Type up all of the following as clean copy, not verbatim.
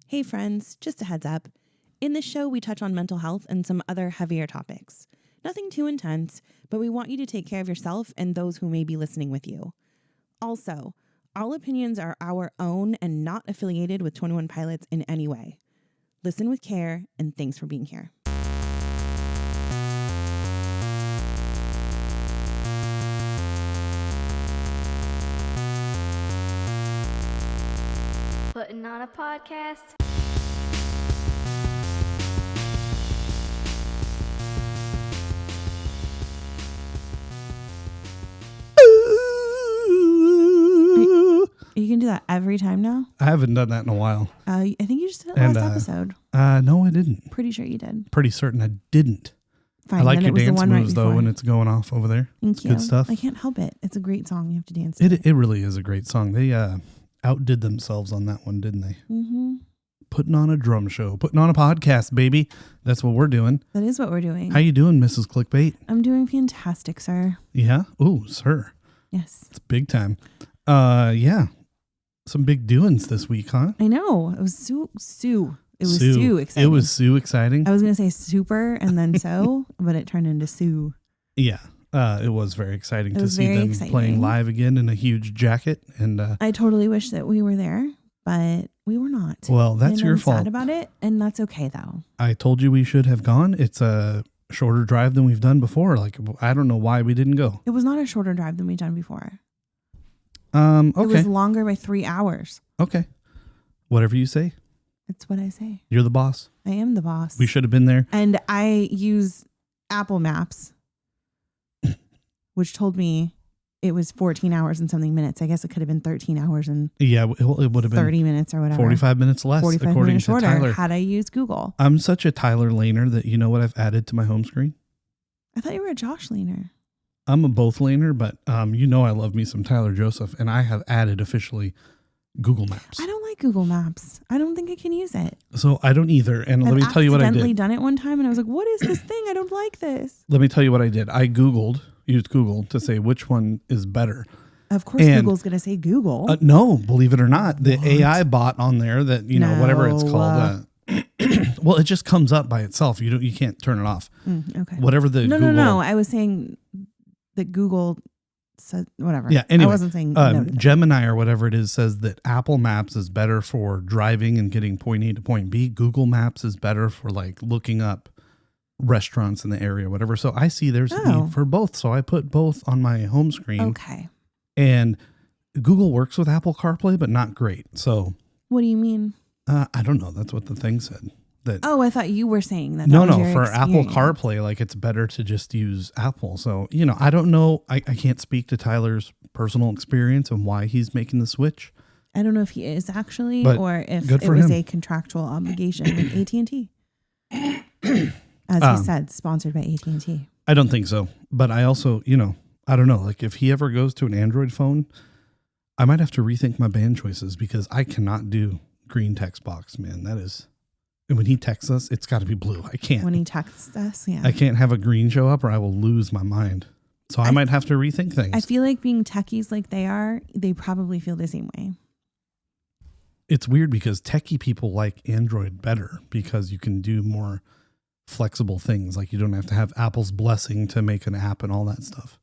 Hey friends, just a heads up. In this show, we touch on mental health and some other heavier topics. Nothing too intense, but we want you to take care of yourself and those who may be listening with you. Also, all opinions are our own and not affiliated with 21 Pilots in any way. Listen with care, and thanks for being here. Putting on a podcast. You can do that every time now? I haven't done that in a while. I think you just did it last episode. No, I didn't. Pretty sure you did. Pretty certain I didn't. Fine, I like then your it was the dance one moves, right though, before. when it's going off over there. Thank It's you. good stuff. I can't help it. It's a great song. You have to dance to It really is a great song. They outdid themselves on that one, didn't they? Mm-hmm. Putting on a drum show. Putting on a podcast, baby. That's what we're doing. That is what we're doing. How you doing, Mrs. Clique Bait? I'm doing fantastic, sir. Yeah? Ooh, sir. Yes. It's big time. Yeah. Some big doings this week, huh? I know. It was Sue. It was Sue. Sue exciting. It was Sue exciting. I was going to say super and then so, but it turned into Sue. Yeah. It was very exciting It to was see very them exciting. playing live again in a huge jacket. And I totally wish that we were there, but we were not. well, that's And your I'm fault. sad about it, and that's okay though. I told you we should have gone. It's a shorter drive than we've done before. Like, I don't know why we didn't go. It was not a shorter drive than we've done before. Okay. It was longer by 3 hours. Okay. Whatever you say. That's what I say. You're the boss. I am the boss. We should have been there. And I use Apple Maps, which told me it was 14 hours and something minutes. I guess it could have been 13 hours and Yeah, it would have been 30 minutes or whatever. 45 minutes less, 45 according minutes to shorter Tyler. had I used Google. I'm such a Tyler laner that you know what I've added to my home screen? I thought you were a Josh leaner. I'm a both laner, but you know I love me some Tyler Joseph, and I have added officially Google Maps. I don't like Google Maps. I don't think I can use it. So I don't either. And let me tell you what I accidentally did. done it one time and I was like, what is this thing? I don't like this. Let me tell you what I did. I used Google to say which one is better. Of course, Google's going to say Google. No, believe it or not, the AI bot on there that, whatever it's called. Well, it just comes up by itself. You can't turn it off. Okay. Whatever the Google. No. I was saying that Google said whatever. Yeah. Anyway, I wasn't saying no to that. Gemini or whatever it is says that Apple Maps is better for driving and getting point A to point B. Google Maps is better for like looking up restaurants in the area, whatever. So I see there's a need for both. So I put both on my home screen. Okay. And Google works with Apple CarPlay, but not great. So What do you mean? I don't know. That's what the thing said. Oh, I thought you were saying that. No, was your for Apple experience. CarPlay, like it's better to just use Apple. So, I don't know. I can't speak to Tyler's personal experience and why he's making the switch. I don't know if he is actually, But or if good it for was him. a contractual obligation with AT&T. As he said, sponsored by AT&T. I don't think so. But I also, I don't know. Like if he ever goes to an Android phone, I might have to rethink my band choices because I cannot do green text box, man. That is... And when he texts us, it's got to be blue. I can't. When he texts us, yeah. I can't have a green show up or I will lose my mind. So I might have to rethink things. I feel like being techies like they are, they probably feel the same way. It's weird because techie people like Android better because you can do more flexible things. Like you don't have to have Apple's blessing to make an app and all that stuff.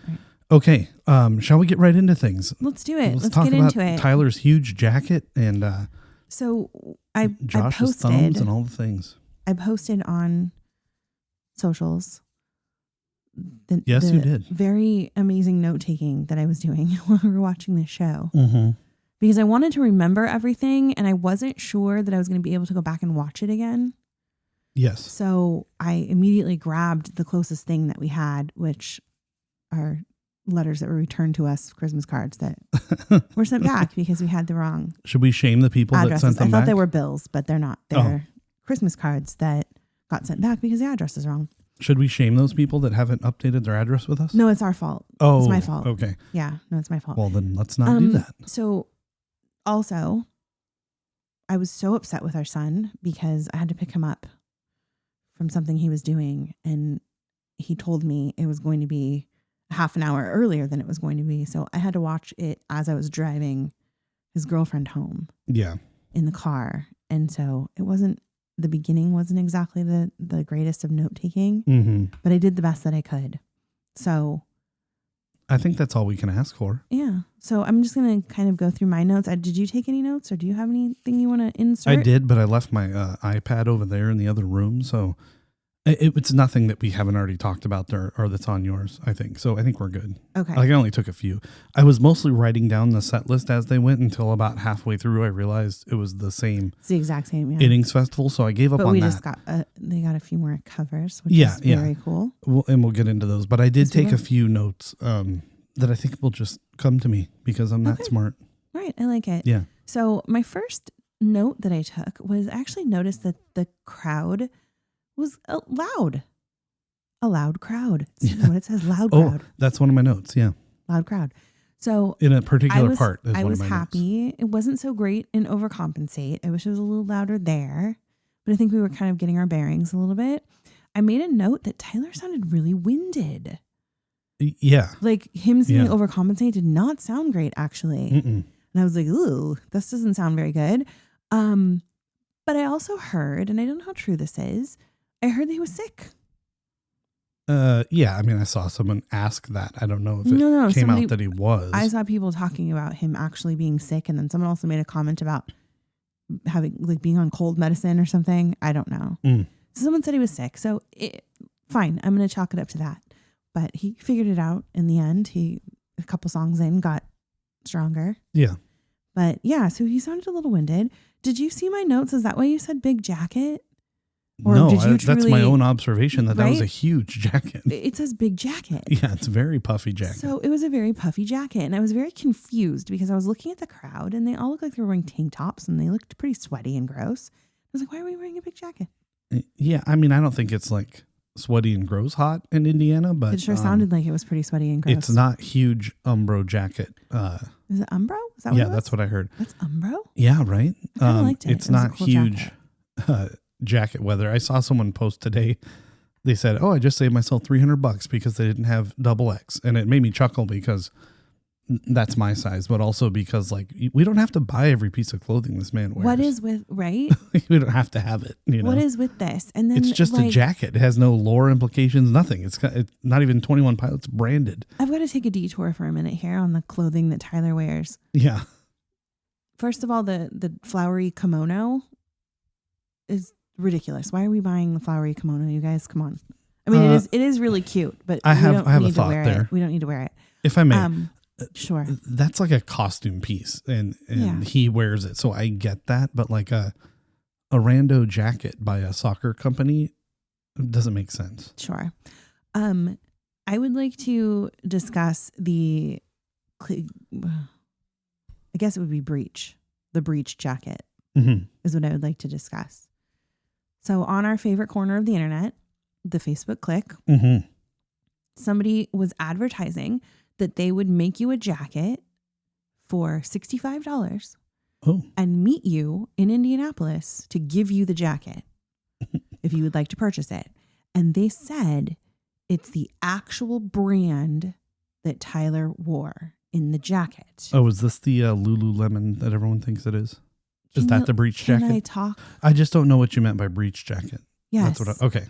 Right. Okay. Shall we get right into things? Let's do it. Let's talk get about into it. Tyler's huge jacket and So I Josh's thumbs and all the things. I posted on socials. Yes, you did. Very amazing note taking that I was doing while we were watching this show. Mm-hmm. Because I wanted to remember everything and I wasn't sure that I was going to be able to go back and watch it again. Yes. So I immediately grabbed the closest thing that we had, which are letters that were returned to us, Christmas cards that were sent back because we had the wrong Should we shame the people addresses. that sent them I thought back? they were bills, but they're not. They're Christmas cards that got sent back because the address is wrong. Should we shame those people that haven't updated their address with us? No, it's our fault. Oh, it's my fault. Okay. Yeah, no, it's my fault. Well, then let's not do that. So also, I was so upset with our son because I had to pick him up from something he was doing. And he told me it was going to be half an hour earlier than it was going to be. So I had to watch it as I was driving his girlfriend home. Yeah. in the car. And so the beginning wasn't exactly the greatest of note taking, but I did the best that I could. So I think that's all we can ask for. Yeah. So I'm just going to kind of go through my notes. Did you take any notes, or do you have anything you want to insert? I did, but I left my iPad over there in the other room. So it's nothing that we haven't already talked about there or that's on yours, I think. So I think we're good. Okay. Like I only took a few. I was mostly writing down the set list as they went until about halfway through. I realized it was the same. It's the exact same. Yeah. Innings Festival. So I gave up on that. But we just got, they got a few more covers, which is very cool. We'll get into those. But I did take a few notes that I think will just come to me because I'm that smart. Right. I like it. Yeah. So my first note that I took was actually notice that the crowd was loud. A loud crowd. You know what it says? Loud crowd. Oh, that's one of my notes. Yeah. Loud crowd. So in a particular part. I was happy. Notes. It wasn't so great in overcompensate. I wish it was a little louder there, but I think we were kind of getting our bearings a little bit. I made a note that Tyler sounded really winded. Yeah. Like him singing overcompensate did not sound great, actually. And I was like, ooh, this doesn't sound very good. But I also heard, and I don't know how true this is, I heard that he was sick. Yeah, I mean, I saw someone ask that. I don't know if it came out that he was. I saw people talking about him actually being sick, and then someone also made a comment about being on cold medicine or something. I don't know. So someone said he was sick. So fine, I'm going to chalk it up to that. But he figured it out in the end. He, a couple songs in, got stronger. Yeah. But yeah, so he sounded a little winded. Did you see my notes? Is that why you said big jacket? Or no, that's my own observation that was a huge jacket. It says big jacket. Yeah, it's a very puffy jacket. So it was a very puffy jacket. And I was very confused because I was looking at the crowd and they all looked like they were wearing tank tops and they looked pretty sweaty and gross. I was like, why are we wearing a big jacket? Yeah, I mean, I don't think it's like sweaty and gross hot in Indiana, but it sure sounded like it was pretty sweaty and gross. It's not HUGE Umbro jacket. Is it Umbro? Is that what that's what I heard. That's Umbro? Yeah, right. I kind of liked it. It's not cool HUGE jacket weather. I saw someone post today. They said, "Oh, I just saved myself $300 because they didn't have XX," and it made me chuckle because that's my size, but also because like we don't have to buy every piece of clothing this man wears. What is with right? We don't have to have it. You know? What is with this? And then it's just a jacket. It has no lore implications. Nothing. It's not even 21 Pilots branded. I've got to take a detour for a minute here on the clothing that Tyler wears. Yeah. First of all, the flowery kimono is ridiculous. Why are we buying the flowery kimono, you guys? Come on. I mean, it is really cute, but I have a thought there. We don't need to wear it. If I may. Sure. That's like a costume piece and he wears it. So I get that. But like a rando jacket by a soccer company doesn't make sense. Sure. I would like to discuss I guess it would be breach. The breach jacket is what I would like to discuss. So on our favorite corner of the internet, the Facebook Clique, somebody was advertising that they would make you a jacket for $65 and meet you in Indianapolis to give you the jacket if you would like to purchase it. And they said it's the actual brand that Tyler wore in the jacket. Oh, is this the Lululemon that everyone thinks it is? Is that the breach jacket? Can I talk? I just don't know what you meant by breach jacket. Yes. That's what okay.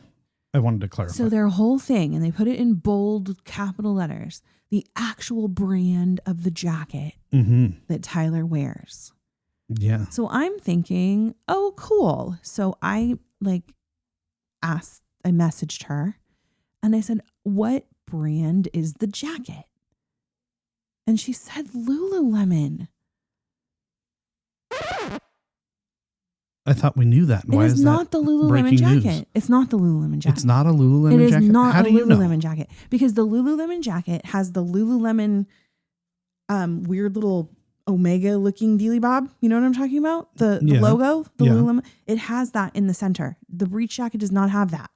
I wanted to clarify. So their whole thing, and they put it in bold capital letters, the actual brand of the jacket that Tyler wears. Yeah. So I'm thinking, oh, cool. So I messaged her and I said, what brand is the jacket? And she said Lululemon. I thought we knew that. Why is not the Lululemon jacket. News? It's not the Lululemon jacket. It's not a Lululemon jacket? It is not How a do you Lululemon know? jacket. Because the Lululemon jacket has the Lululemon weird little Omega looking dealy bob. You know what I'm talking about? The logo, the Lululemon. It has that in the center. The breach jacket does not have that.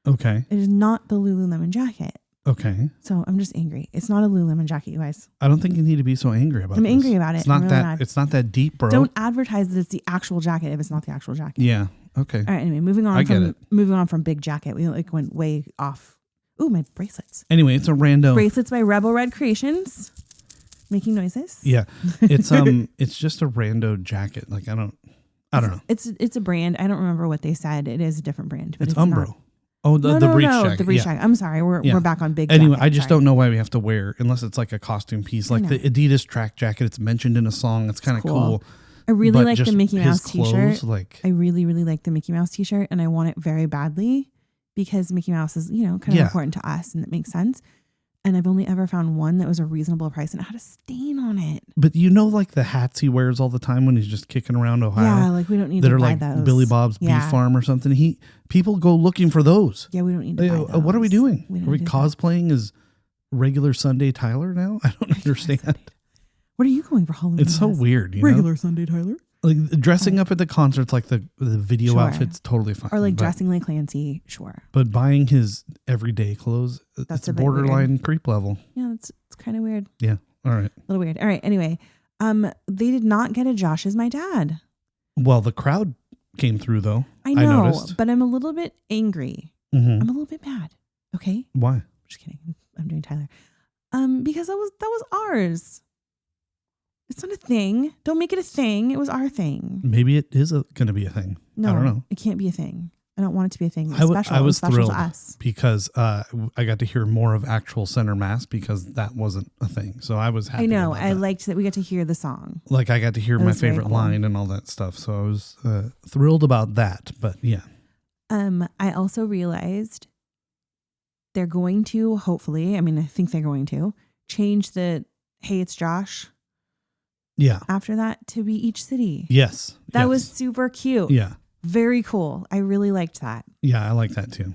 Okay. It is not the Lululemon jacket. Okay. So I'm just angry. It's not a Lululemon jacket, you guys. I don't think you need to be so angry about it. I'm angry about it. It's not really that mad. It's not that deep, bro. Don't advertise that it's the actual jacket if it's not the actual jacket. Yeah. Okay. All right, anyway, moving on from big jacket. We went way off. Ooh, my bracelets. Anyway, it's a rando. Bracelets by Rebel Red Creations. Making noises. Yeah. It's it's just a rando jacket. Like I I don't know. It's a brand. I don't remember what they said. It is a different brand, but It's Umbro. The breach jacket. The breach jacket. I'm sorry. We're back on big. Anyway, jacket. I just don't know why we have to wear unless it's like a costume piece, like the Adidas track jacket. It's mentioned in a song. It's kind of cool. I really like the Mickey Mouse t-shirt. Like I really, really like the Mickey Mouse t-shirt, and I want it very badly because Mickey Mouse is, kind of important to us, and it makes sense. And I've only ever found one that was a reasonable price and it had a stain on it. But like the hats he wears all the time when he's just kicking around Ohio. Yeah, like we don't need to buy like those. Billy Bob's Beef Farm or something. People go looking for those. Yeah, we don't need to buy those. What are we doing? Are we cosplaying as regular Sunday Tyler now? I don't understand. What are you going for Halloween? It's so weird. Regular Sunday Tyler? Like dressing up at the concerts, like the video outfit's totally fine. Or like dressing like Clancy, sure. But buying his everyday clothes, that's a borderline creep level. Yeah, it's kind of weird. Yeah. All right. A little weird. All right. Anyway, they did not get a Josh is my dad. Well, the crowd came through though. I know, noticed. but I'm a little bit angry. I'm a little bit mad. Okay. Why? I'm just kidding. I'm doing Tyler. Because that was ours. It's not a thing. Don't make it a thing. It was our thing. Maybe it is going to be a thing. No, I don't know. It can't be a thing. I don't want it to be a thing. It's I was thrilled to us. because I got to hear more of actual center mass because that wasn't a thing. So I was happy. I know. I liked that we got to hear the song. Like I got to hear my favorite line and all that stuff. So I was thrilled about that. But yeah. I also realized they're going to hopefully, I think they're going to change the "Hey, it's Josh." Yeah. After that to be each city. Yes. That was super cute. Yeah. Very cool. I really liked that. Yeah, I like that too.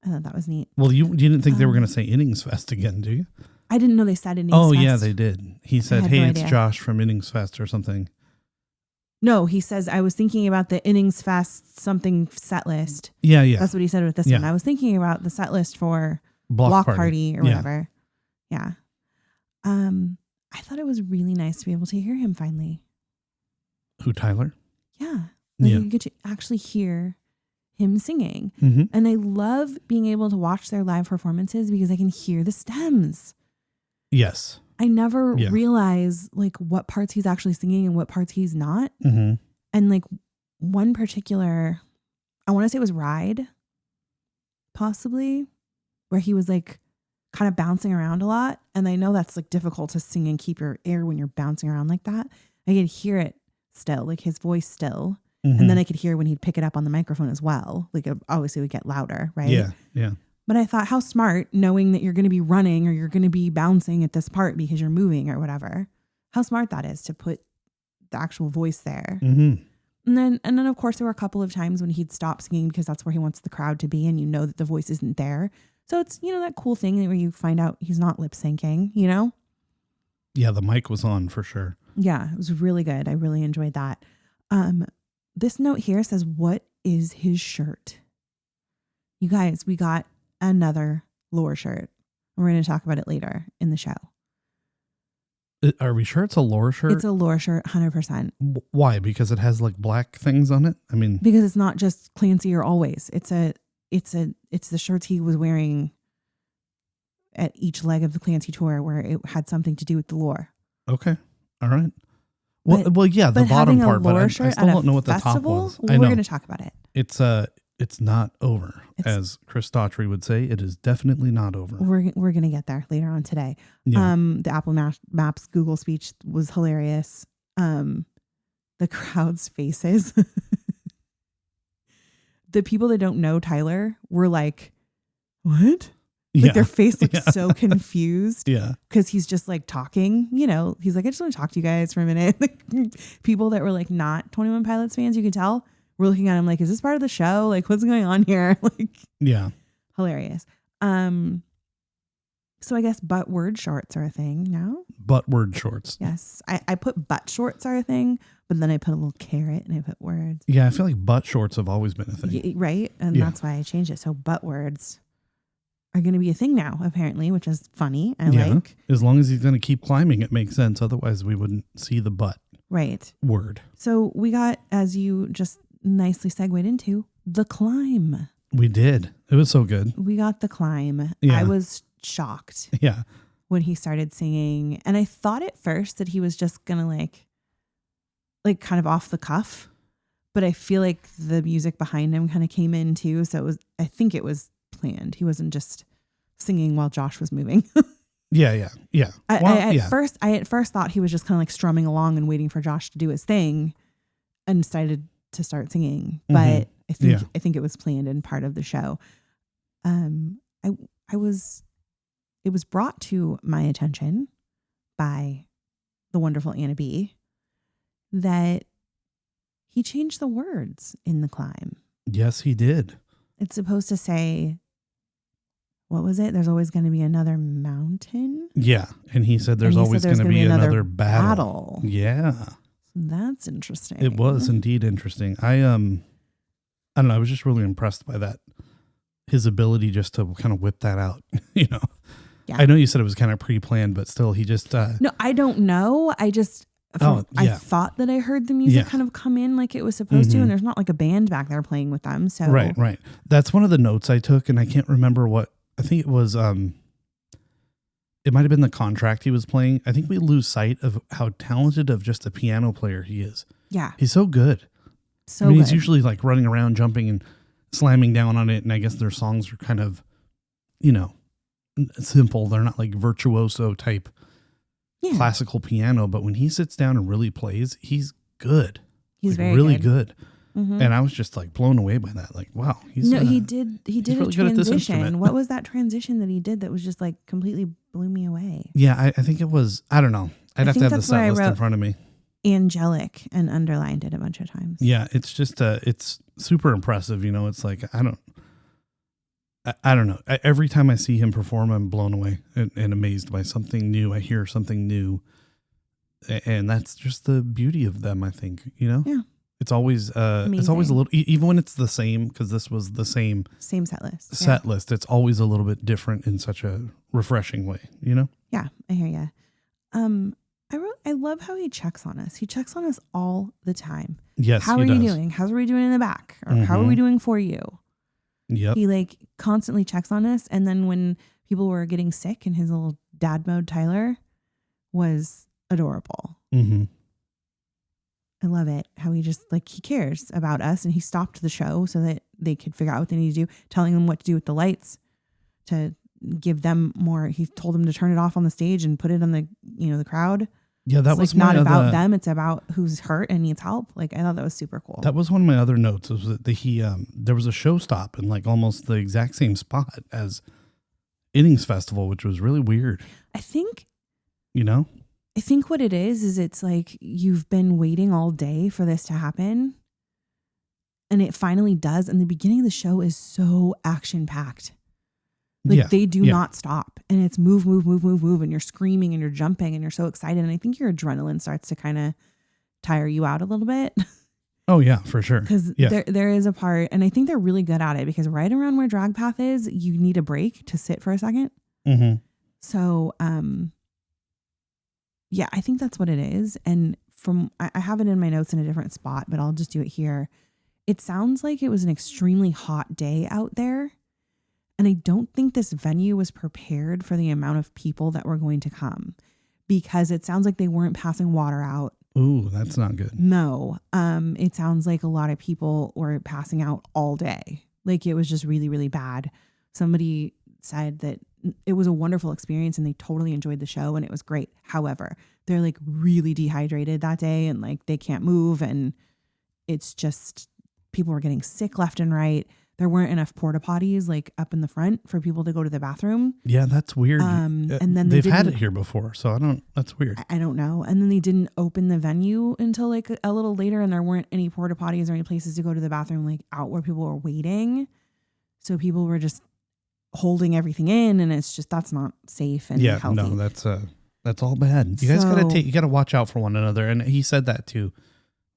I thought that was neat. Well, you didn't think they were going to say Innings Fest again, do you? I didn't know they said Innings Fest. Oh, yeah, they did. He said, "Hey, it's Josh from Innings Fest" or something. No, he says, I was thinking about the Innings Fest something set list. Yeah, yeah. That's what he said with this one. I was thinking about the set list for Block Party or whatever. Yeah. I thought it was really nice to be able to hear him finally. Who, Tyler? Yeah. You get to actually hear him singing. Mm-hmm. And I love being able to watch their live performances because I can hear the stems. Yes. I never realize like what parts he's actually singing and what parts he's not. Mm-hmm. And like one particular, I want to say it was Ride, possibly, where he was like kind of bouncing around a lot. And I know that's like difficult to sing and keep your air when you're bouncing around like that. I could hear it still, like his voice still. Mm-hmm. And then I could hear when he'd pick it up on the microphone as well. Like obviously it would get louder, right? Yeah, yeah. But I thought, how smart, knowing that you're going to be running or you're going to be bouncing at this part because you're moving or whatever. How smart that is to put the actual voice there. Mm-hmm. And then of course there were a couple of times when he'd stop singing because that's where he wants the crowd to be, and you know that the voice isn't there. So it's, that cool thing where you find out he's not lip syncing, Yeah, the mic was on for sure. Yeah, it was really good. I really enjoyed that. This note here says, what is his shirt? You guys, we got another lore shirt. We're going to talk about it later in the show. Are we sure it's a lore shirt? It's a lore shirt, 100%. Why? Because it has like black things on it? Because it's not just Clancy or Always. It's the shirts he was wearing at each leg of the Clancy tour where it had something to do with the lore. Okay. All right. Well, yeah, the bottom part, but I still don't know what the top was. We're going to talk about it. It's not over, as Chris Daughtry would say. It is definitely not over. We're going to get there later on today. Yeah. The Apple Maps Google speech was hilarious. The crowd's faces. The people that don't know Tyler were like, what? Like their face looked so confused. Yeah. Because he's just like talking, he's like, I just want to talk to you guys for a minute. People that were like not 21 Pilots fans, you can tell, were looking at him like, is this part of the show? Like, what's going on here? Like, yeah. Hilarious. So I guess butt word shorts are a thing now. Butt word shorts. Yes. I put butt shorts are a thing, but then I put a little caret and I put words. Yeah, I feel like butt shorts have always been a thing. Right? And that's why I changed it. So butt words are going to be a thing now, apparently, which is funny. I like. As long as he's going to keep climbing, it makes sense. Otherwise, we wouldn't see the butt. Right. Word. So we got, as you just nicely segued into, the climb. We did. It was so good. We got the climb. Yeah. I was shocked. Yeah. When he started singing. And I thought at first that he was just going to like kind of off the cuff. but I feel like the music behind him kind of came in too. So I think it was planned. He wasn't just singing while Josh was moving. Yeah. I at first thought he was just kind of like strumming along and waiting for Josh to do his thing and decided to start singing. But I think it was planned and part of the show. It was brought to my attention by the wonderful Anna B that he changed the words in The Climb. Yes, he did. It's supposed to say, what was it? There's always going to be another mountain. Yeah. And he said there's always going to be another battle. Yeah. That's interesting. It was indeed interesting. I don't know. I was just really impressed by that. His ability just to kind of whip that out, you know. Yeah. I know you said it was kind of pre-planned, but still he just No, I don't know. I thought that I heard the music kind of come in like it was supposed to, and there's not like a band back there playing with them. So Right. That's one of the notes I took, and I can't remember what I think it was. It might have been the contract he was playing. I think we lose sight of how talented of just a piano player he is. Yeah. He's so good. He's usually like running around, jumping and slamming down on it. And I guess their songs are kind of, you know, simple. They're not like virtuoso type classical piano. But when he sits down and really plays, he's good. He's like, very really good. Mm-hmm. And I was just like blown away by that. Like, wow. He did really a transition. What was that transition that he did that was just like completely blew me away? Yeah, I think it was, I don't know. I'd have to have the set list in front of me. Angelic and underlined it a bunch of times. Yeah, it's just it's super impressive. You know, it's like I don't know. Every time I see him perform, I'm blown away and amazed by something new. I hear something new, and that's just the beauty of them. I think, you know. Yeah. It's always a little, even when it's the same, because this was the same set list. It's always a little bit different in such a refreshing way, you know. Yeah, I hear you. I love how he checks on us. He checks on us all the time. Yes. How are you doing? How are we doing in the back? Or how are we doing for you? Yep. He like constantly checks on us. And then when people were getting sick, and his little dad mode Tyler was adorable. Mm-hmm. I love it. How he just like, he cares about us, and he stopped the show so that they could figure out what they need to do, telling them what to do with the lights to give them more. He told them to turn it off on the stage and put it on the, the crowd. Yeah, that was like not about them. It's about who's hurt and needs help. Like, I thought that was super cool. That was one of my other notes. Was that he there was a show stop in like almost the exact same spot as Innings Festival, which was really weird. I think what it is it's like you've been waiting all day for this to happen, and it finally does. And the beginning of the show is so action packed. Like they do not stop, and it's move, and you're screaming and you're jumping and you're so excited. And I think your adrenaline starts to kind of tire you out a little bit. Oh yeah, for sure. Because there is a part, and I think they're really good at it, because right around where Drag Path is, you need a break to sit for a second. Mm-hmm. So, I think that's what it is. And I have it in my notes in a different spot, but I'll just do it here. It sounds like it was an extremely hot day out there. And I don't think this venue was prepared for the amount of people that were going to come, because it sounds like they weren't passing water out. Ooh, that's not good. No. It sounds like a lot of people were passing out all day. Like, it was just really, really bad. Somebody said that it was a wonderful experience and they totally enjoyed the show and it was great. However, they're like really dehydrated that day, and like they can't move, and it's just, people were getting sick left and right. There weren't enough porta potties like up in the front for people to go to the bathroom. Yeah, that's weird. And then they've had it here before, so that's weird. I don't know. And then they didn't open the venue until like a little later, and there weren't any porta potties or any places to go to the bathroom like out where people were waiting. So people were just holding everything in, and it's just, that's not safe and healthy. No, that's all bad. You guys gotta watch out for one another. And he said that too,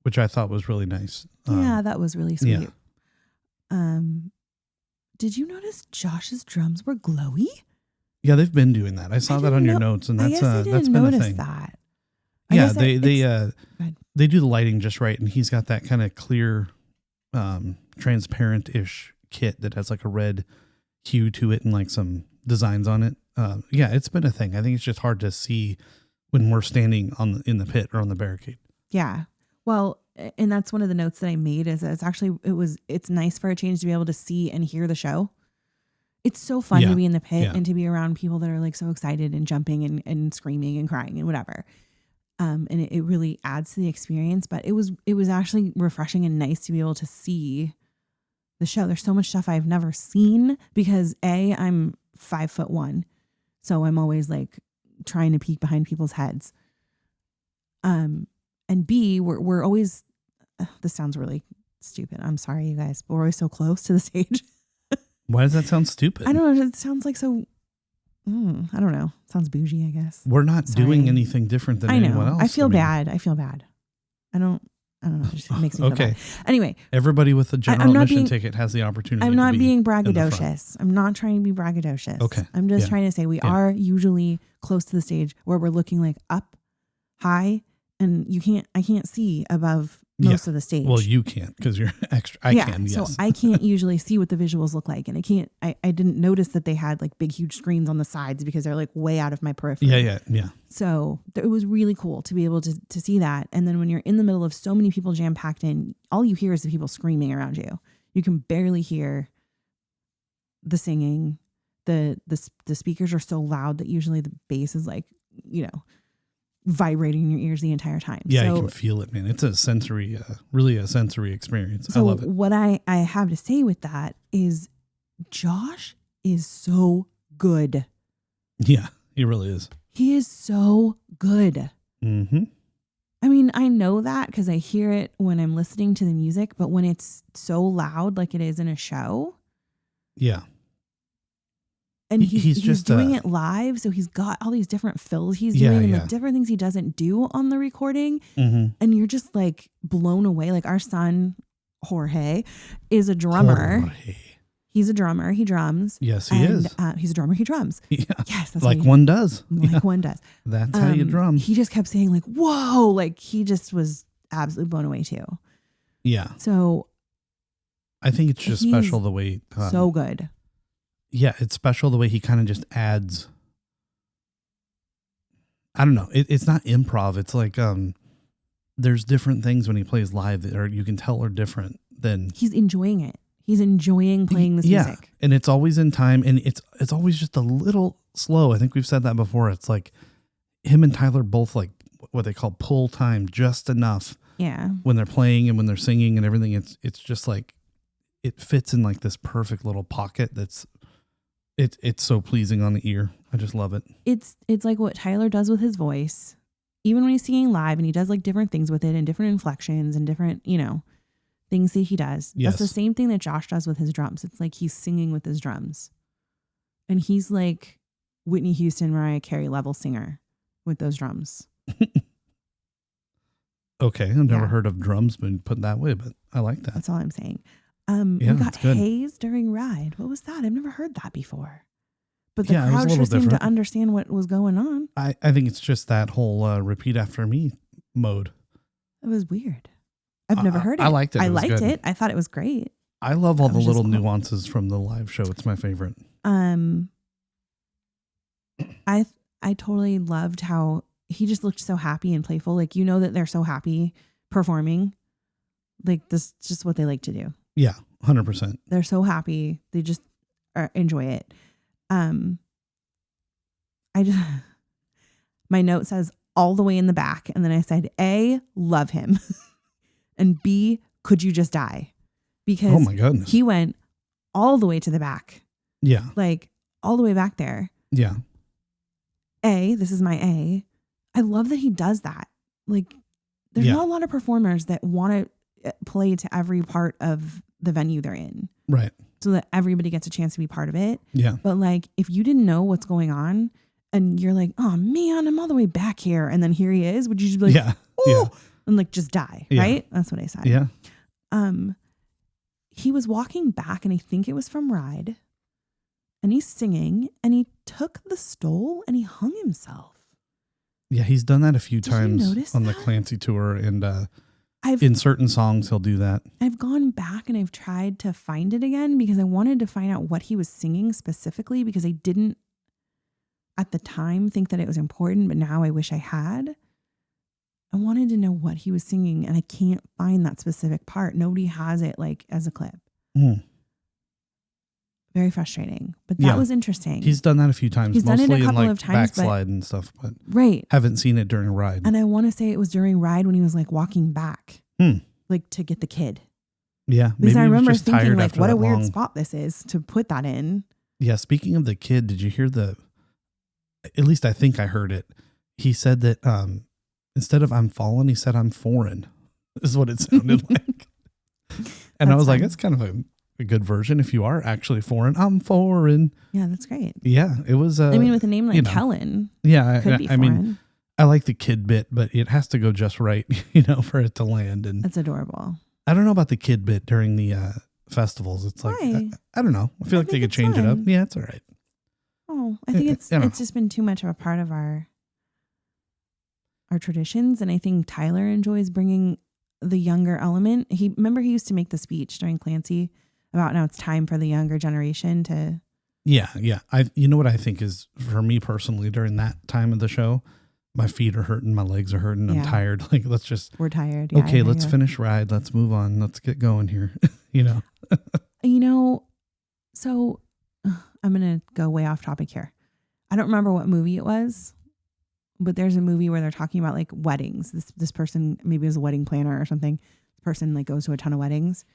which I thought was really nice. That was really sweet. Yeah. Did you notice Josh's drums were glowy? Yeah, they've been doing that. I saw that on your notes, and that's been a thing. That. They do the lighting just right, and he's got that kind of clear, transparent-ish kit that has like a red hue to it and like some designs on it. It's been a thing. I think it's just hard to see when we're standing in the pit or on the barricade. Yeah. Well, and that's one of the notes that I made is that it's nice for a change to be able to see and hear the show. It's so fun to be in the pit and to be around people that are like so excited and jumping and screaming and crying and whatever. And it really adds to the experience, but it was actually refreshing and nice to be able to see the show. There's so much stuff I've never seen because I'm 5'1", so I'm always like trying to peek behind people's heads. And B, we're always, this sounds really stupid. I'm sorry, you guys, but we're always so close to the stage. Why does that sound stupid? I don't know. It sounds like so, I don't know. Sounds bougie, I guess. We're not doing anything different than anyone else. I feel bad. I don't know. It just makes me feel bad. Anyway. Everybody with a general admission ticket has the opportunity I'm not being braggadocious. I'm not trying to be braggadocious. Okay. I'm just trying to say we are usually close to the stage where we're looking like up high and I can't see above most of the stage. Well, you can't because you're extra. I can, yes. So I can't usually see what the visuals look like. And I didn't notice that they had like big, huge screens on the sides because they're like way out of my periphery. Yeah. So it was really cool to be able to see that. And then when you're in the middle of so many people jam packed in, all you hear is the people screaming around you. You can barely hear the singing. The speakers are so loud that usually the bass is like, vibrating in your ears the entire time. Yeah, so, you can feel it, man. It's a sensory, really a sensory experience. So I love it. What I have to say with that is Josh is so good. Yeah, he really is. He is so good. Mm-hmm. I mean, I know that because I hear it when I'm listening to the music, but when it's so loud like it is in a show. Yeah. And he's just doing it live, so he's got all these different fills he's doing and the different things he doesn't do on the recording. Mm-hmm. And you're just like blown away. Like our son, Jorge, is a drummer. He's a drummer. He drums. Yes, he is. He's a drummer. He drums. Yeah. Yes. That's like one does. Like one does. That's how you drum. He just kept saying like, whoa, like he just was absolutely blown away too. Yeah. So I think it's just special the way. So good. Yeah, it's special the way he kind of just adds. I don't know. It's not improv. It's like there's different things when he plays live that you can tell are different than. He's enjoying it. He's enjoying playing this music. And it's always in time, and it's always just a little slow. I think we've said that before. It's like him and Tyler both like what they call pull time just enough. Yeah. When they're playing and when they're singing and everything, it's just like it fits in like this perfect little pocket that's. It's so pleasing on the ear. I just love it. It's like what Tyler does with his voice, even when he's singing live, and he does like different things with it and different inflections and different, things that he does. Yes. That's the same thing that Josh does with his drums. It's like he's singing with his drums, and he's like Whitney Houston, Mariah Carey level singer with those drums. Okay, I've never heard of drums being put that way, but I like that. That's all I'm saying. We got haze during Ride. What was that? I've never heard that before. But the crowd sure seemed to understand what was going on. I think it's just that whole repeat after me mode. It was weird. I've never heard it. I liked it. I liked it. I thought it was great. I love all the little nuances from the live show. It's my favorite. I totally loved how he just looked so happy and playful. Like, that they're so happy performing. Like, this is just what they like to do. Yeah, 100%. They're so happy. They just enjoy it. My note says all the way in the back. And then I said, A, love him. And B, could you just die? Because oh my goodness, he went all the way to the back. Yeah. Like all the way back there. Yeah. A, this is my A. I love that he does that. Like there's not a lot of performers that want to play to every part of the venue they're in. Right. So that everybody gets a chance to be part of it. Yeah. But like, if you didn't know what's going on and you're like, oh man, I'm all the way back here. And then here he is. Would you just be like, yeah. And like just die. Yeah. Right. That's what I said. Yeah. He was walking back and I think it was from Ride and he's singing and he took the stole and he hung himself. Yeah. He's done that a few times on the Clancy tour and, in certain songs, he'll do that. I've gone back and I've tried to find it again because I wanted to find out what he was singing specifically because I didn't at the time think that it was important, but now I wish I had. I wanted to know what he was singing, and I can't find that specific part. Nobody has it like as a clip. Very frustrating, but that was interesting. He's done that a few times. He's mostly done it a couple in like of times, backslide and stuff, but right. haven't seen it during Ride. And I want to say it was during Ride when he was like walking back, like to get the kid. Yeah, because I remember thinking like, what a weird spot this is to put that in. Yeah, speaking of the kid, did you hear at least I think I heard it. He said that instead of I'm fallen, he said I'm foreign. This is what it sounded like. And I was like, that's kind of a good version. If you are actually foreign, I'm foreign. Yeah, that's great. Yeah, it was. I mean, with a name like Kellen. Yeah, could be I mean, I like the kid bit, but it has to go just right, for it to land. And that's adorable. I don't know about the kid bit during the festivals. It's like, I don't know. I feel like they could change it up. Yeah, it's all right. Oh, I think it's just been too much of a part of our traditions. And I think Tyler enjoys bringing the younger element. He used to make the speech during Clancy about now it's time for the younger generation to. Yeah. You know what I think is, for me personally, during that time of the show, my feet are hurting, my legs are hurting, I'm tired. Like, we're tired. Yeah, okay, let's finish Ride. Let's move on. Let's get going here. So I'm going to go way off topic here. I don't remember what movie it was, but there's a movie where they're talking about like weddings. This person maybe is a wedding planner or something. The person like goes to a ton of weddings,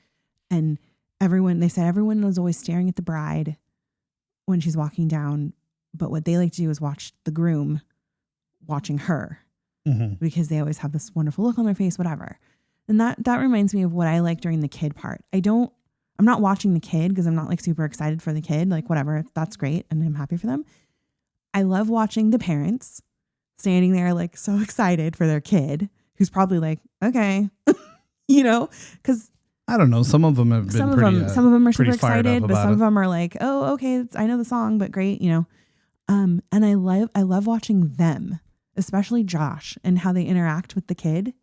and everyone was always staring at the bride when she's walking down. But what they like to do is watch the groom watching her, because they always have this wonderful look on their face, whatever. And that reminds me of what I like during the kid part. I'm not watching the kid because I'm not like super excited for the kid, like whatever, that's great. And I'm happy for them. I love watching the parents standing there like so excited for their kid who's probably like, okay, because I don't know. Some of them have been some of them are super excited, but some of them are like, oh, okay, I know the song, but great, and I love watching them, especially Josh, and how they interact with the kid.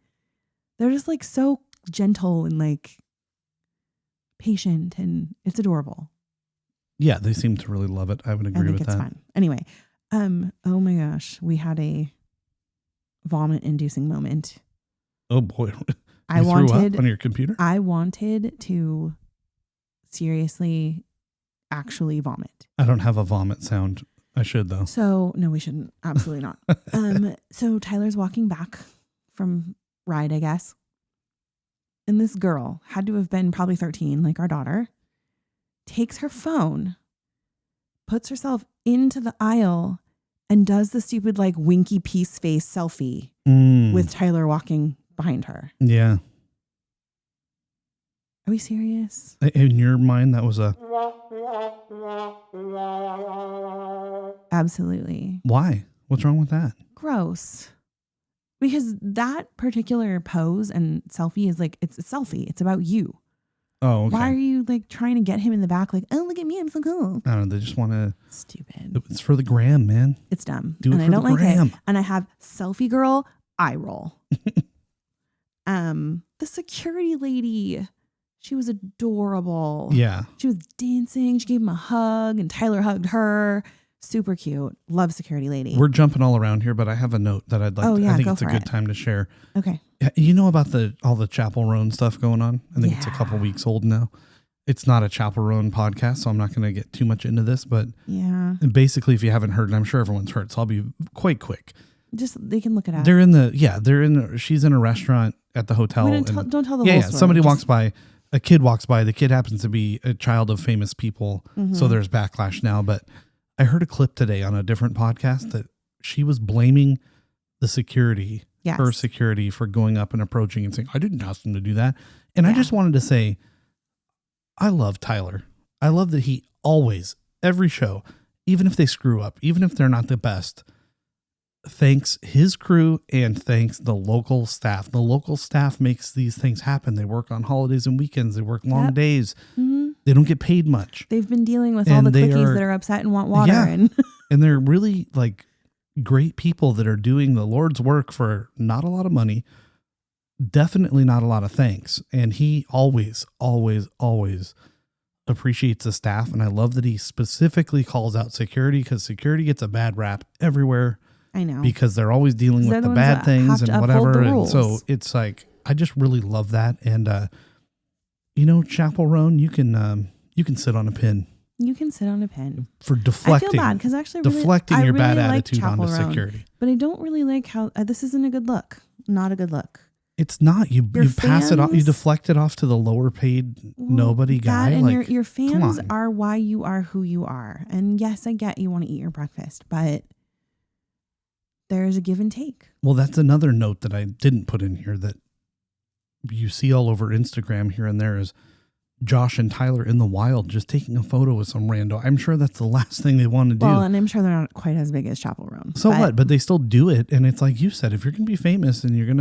They're just like so gentle and like patient, and it's adorable. Yeah, they seem to really love it. I would agree with that. I think it's fun. Anyway, oh my gosh, we had a vomit-inducing moment. Oh boy. I wanted threw up on your computer? I wanted to seriously actually vomit. I don't have a vomit sound. I should though. So no, we shouldn't. Absolutely not. So Tyler's walking back from Ride, I guess. And this girl had to have been probably 13, like our daughter, takes her phone, puts herself into the aisle, and does the stupid like winky peace face selfie with Tyler walking behind her. Yeah. Are we serious? In your mind, that was a... Absolutely. Why? What's wrong with that? Gross. Because that particular pose and selfie is like, it's a selfie. It's about you. Oh, okay. Why are you like trying to get him in the back? Like, oh, look at me. I'm so cool. I don't know. They just want to... Stupid. It's for the gram, man. It's dumb. Do it and for I don't the gram. Like it. And I have selfie girl eye roll. The security lady, she was adorable. Yeah. She was dancing. She gave him a hug and Tyler hugged her. Super cute. Love security lady. We're jumping all around here, but I have a note that I'd like to, I think it's a good it. time to share. Okay. You know about all the Chapel Roan stuff going on? I think it's a couple weeks old now. It's not a Chapel Roan podcast, so I'm not going to get too much into this, but basically if you haven't heard, and I'm sure everyone's heard, so I'll be quite quick. Just, they can look it up. She's in a restaurant at the hotel. Don't tell the whole story. Somebody walks by, a kid walks by, the kid happens to be a child of famous people. So there's backlash now, but I heard a clip today on a different podcast that she was blaming the security, her security, for going up and approaching and saying, I didn't ask them to do that. And I just wanted to say, I love Tyler. I love that he always, every show, even if they screw up, even if they're not the best, thanks his crew and thanks the local staff. The local staff makes these things happen. They work on holidays and weekends. They work long days. They don't get paid much. They've been dealing with all the cookies that are upset and want water. And they're really like great people that are doing the Lord's work for not a lot of money. Definitely not a lot of thanks. And he always, always, always appreciates the staff. And I love that he specifically calls out security, because security gets a bad rap everywhere. I know. Because they're always dealing with the bad things and whatever. And so it's like, I just really love that. And, Chaperone, you can sit on a pin. You can sit on a pin. For deflecting. I feel bad because actually deflecting your really bad like attitude onto security. But I don't really like how this isn't a good look. Not a good look. It's not. You pass it off. You deflect it off to the lower paid nobody guy. And your fans are why you are who you are. And yes, I get you want to eat your breakfast, but there's a give and take. Well, that's another note that I didn't put in here that you see all over Instagram here and there is Josh and Tyler in the wild just taking a photo with some rando. I'm sure that's the last thing they want to do. Well, and I'm sure they're not quite as big as Chaperone. So what? But they still do it. And it's like you said, if you're going to be famous and you're going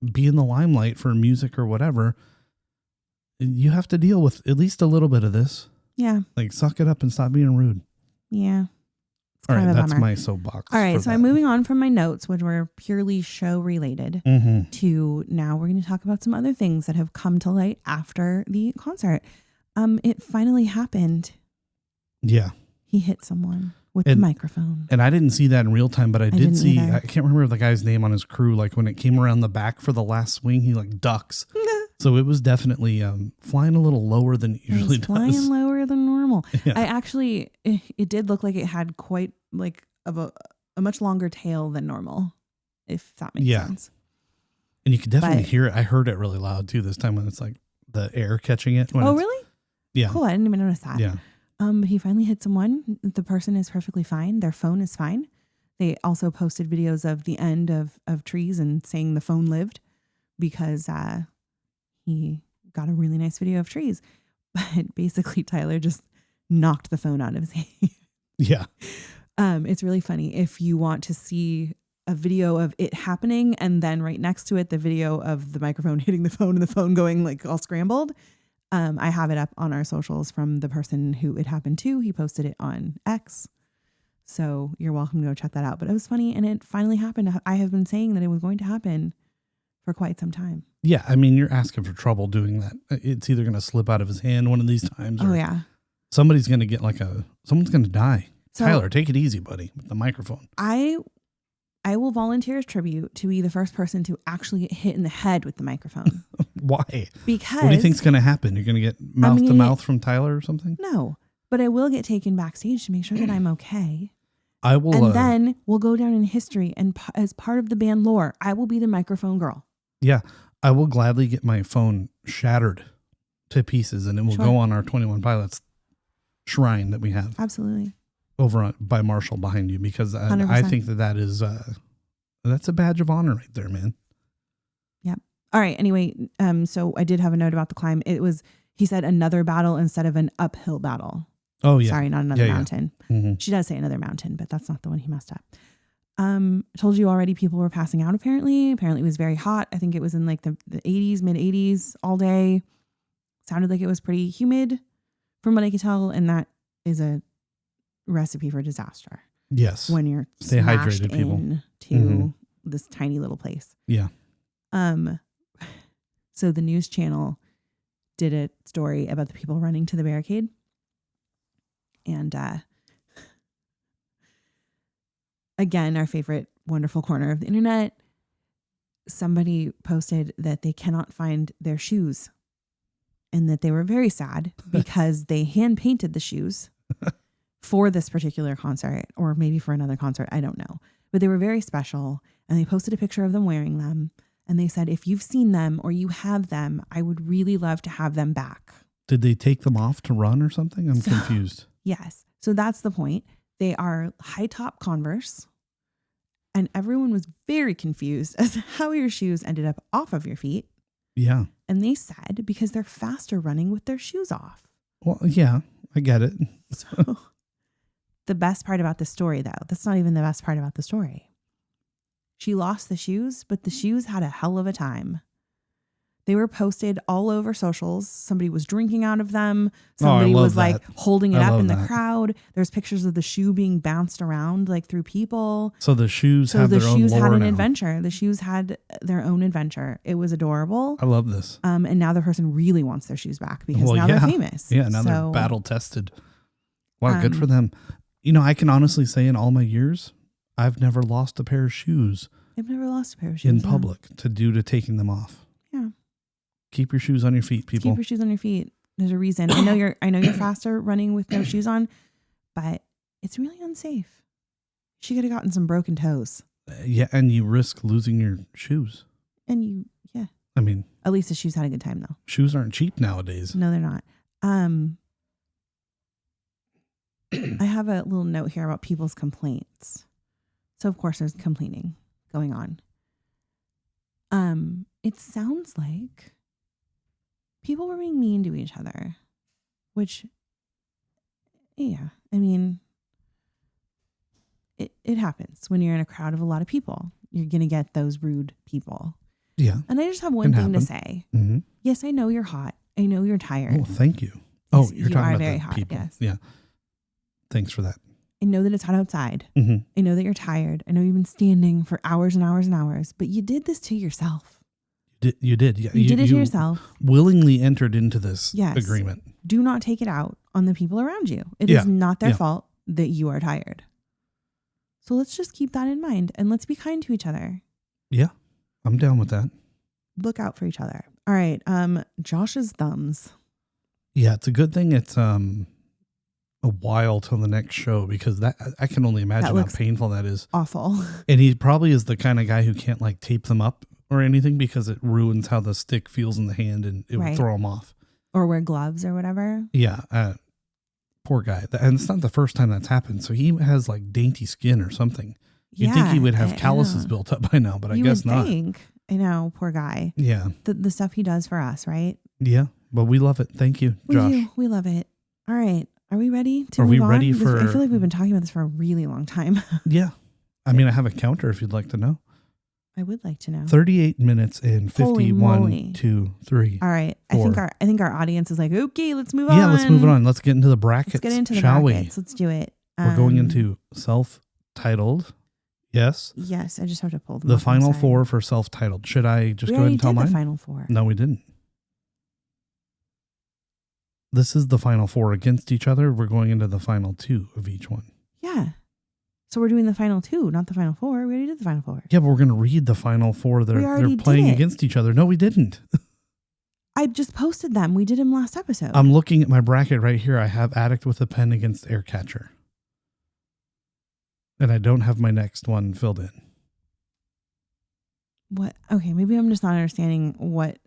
to be in the limelight for music or whatever, you have to deal with at least a little bit of this. Yeah. Like suck it up and stop being rude. Yeah. All right, that's my soapbox. All right, so I'm moving on from my notes, which were purely show related, to now we're going to talk about some other things that have come to light after the concert. It finally happened. Yeah. He hit someone with the microphone. And I didn't see that in real time, but I did see, I can't remember the guy's name on his crew. Like when it came around the back for the last swing, he like ducks. So it was definitely flying a little lower than it usually does. Flying lower than normal. Yeah. It did look like it had quite like a much longer tail than normal, if that makes sense. And you could definitely hear it. I heard it really loud too this time when it's like the air catching it. Oh, really? Yeah. Cool. I didn't even notice that. Yeah. He finally hit someone. The person is perfectly fine. Their phone is fine. They also posted videos of the end of trees and saying the phone lived because he got a really nice video of trees. But basically Tyler just knocked the phone out of his hand. Yeah. It's really funny. If you want to see a video of it happening and then right next to it, the video of the microphone hitting the phone and the phone going like all scrambled. I have it up on our socials from the person who it happened to. He posted it on X. So you're welcome to go check that out. But it was funny and it finally happened. I have been saying that it was going to happen for quite some time. Yeah. I mean, you're asking for trouble doing that. It's either going to slip out of his hand one of these times. Oh, yeah. Somebody's going to get someone's going to die. So, Tyler, take it easy, buddy, with the microphone. I will volunteer as tribute to be the first person to actually get hit in the head with the microphone. Why? Because what do you think's going to happen? You're going to get mouth to mouth from Tyler or something? No, but I will get taken backstage to make sure that I'm okay. I will. And then we'll go down in history. And as part of the band lore, I will be the microphone girl. Yeah. I will gladly get my phone shattered to pieces and it will go on our 21 Pilots shrine that we have. Absolutely. Over by Marshall behind you, because I think that is that's a badge of honor right there, man. Yep. All right. Anyway, so I did have a note about the climb. He said another battle instead of an uphill battle. Oh yeah. Sorry, not another mountain. Yeah. Mm-hmm. She does say another mountain, but that's not the one he messed up. I told you already people were passing out apparently. Apparently it was very hot. I think it was in like the 80s, mid 80s all day. Sounded like it was pretty humid from what I could tell. And that is a recipe for disaster. Yes. When you're stay hydrated, people. Into this tiny little place. Yeah. So the news channel did a story about the people running to the barricade. And again, our favorite wonderful corner of the internet. Somebody posted that they cannot find their shoes and that they were very sad because they hand painted the shoes for this particular concert, or maybe for another concert. I don't know, but they were very special. And they posted a picture of them wearing them. And they said, if you've seen them or you have them, I would really love to have them back. Did they take them off to run or something? I'm confused. Yes. So that's the point. They are high top Converse. And everyone was very confused as to how your shoes ended up off of your feet. Yeah. And they said because they're faster running with their shoes off. Well, yeah, I get it. So the best part about the story, though, that's not even the best part about the story. She lost the shoes, but the shoes had a hell of a time. They were posted all over socials. Somebody was drinking out of them. Somebody was like holding it up in the crowd. There's pictures of the shoe being bounced around like through people. So the shoes have their own lore now. The shoes had an adventure. The shoes had their own adventure. It was adorable. I love this. And now the person really wants their shoes back because now they're famous. Yeah, now they're battle tested. Wow, good for them. You know, I can honestly say in all my years, I've never lost a pair of shoes. I've never lost a pair of shoes in public to taking them off. Yeah. Keep your shoes on your feet, people. Keep your shoes on your feet. There's a reason. I know you're faster running with no shoes on, but it's really unsafe. She could have gotten some broken toes. Yeah, and you risk losing your shoes. And I mean, at least the shoes had a good time though. Shoes aren't cheap nowadays. No, they're not. I have a little note here about people's complaints. So of course there's complaining going on. It sounds like people were being mean to each other, which, yeah, I mean, it happens when you're in a crowd of a lot of people. You're going to get those rude people. Yeah. And I just have one thing to say. Mm-hmm. Yes, I know you're hot. I know you're tired. Oh, thank you. Yes, You're talking about very the hot, people. yes. Yeah. Thanks for that. I know that it's hot outside. Mm-hmm. I know that you're tired. I know you've been standing for hours and hours and hours, but you did this to yourself. You did. Yeah. You did it to yourself. Willingly entered into this agreement. Do not take it out on the people around you. It is not their fault that you are tired. So let's just keep that in mind and let's be kind to each other. Yeah. I'm down with that. Look out for each other. All right. Josh's thumbs. Yeah, it's a good thing it's a while till the next show because that I can only imagine how painful that is. Awful. And he probably is the kind of guy who can't like tape them up or anything because it ruins how the stick feels in the hand and it would throw him off. Or wear gloves or whatever. Yeah. Poor guy. And it's not the first time that's happened. So he has like dainty skin or something. You'd think he would have calluses built up by now, but I guess not. I know, poor guy. Yeah. The stuff he does for us, right? Yeah. But we love it. Thank you, Josh. We love it. All right. Are we ready to move on? Are we ready for... I feel like we've been talking about this for a really long time. Yeah. I mean, I have a counter if you'd like to know. I would like to know. 38 minutes and 51, 2, 3. All right. 4. I think our audience is like, okay, let's move on. Yeah, let's move on. Let's get into the brackets. Let's get into the shall brackets. We? Let's do it. We're going into self-titled. Yes. Yes. I just have to pull them the up. final 4 for self-titled. Should I just go ahead and tell mine? The final 4. No, we didn't. This is the final 4 against each other. We're going into the final 2 of each one. Yeah. So we're doing the final 2, not the final 4. We already did the final 4. Yeah, but we're going to read the final 4. They're playing against each other. No, we didn't. I just posted them. We did them last episode. I'm looking at my bracket right here. I have Addict with a Pen against Air Catcher. And I don't have my next one filled in. What? Okay, maybe I'm just not understanding what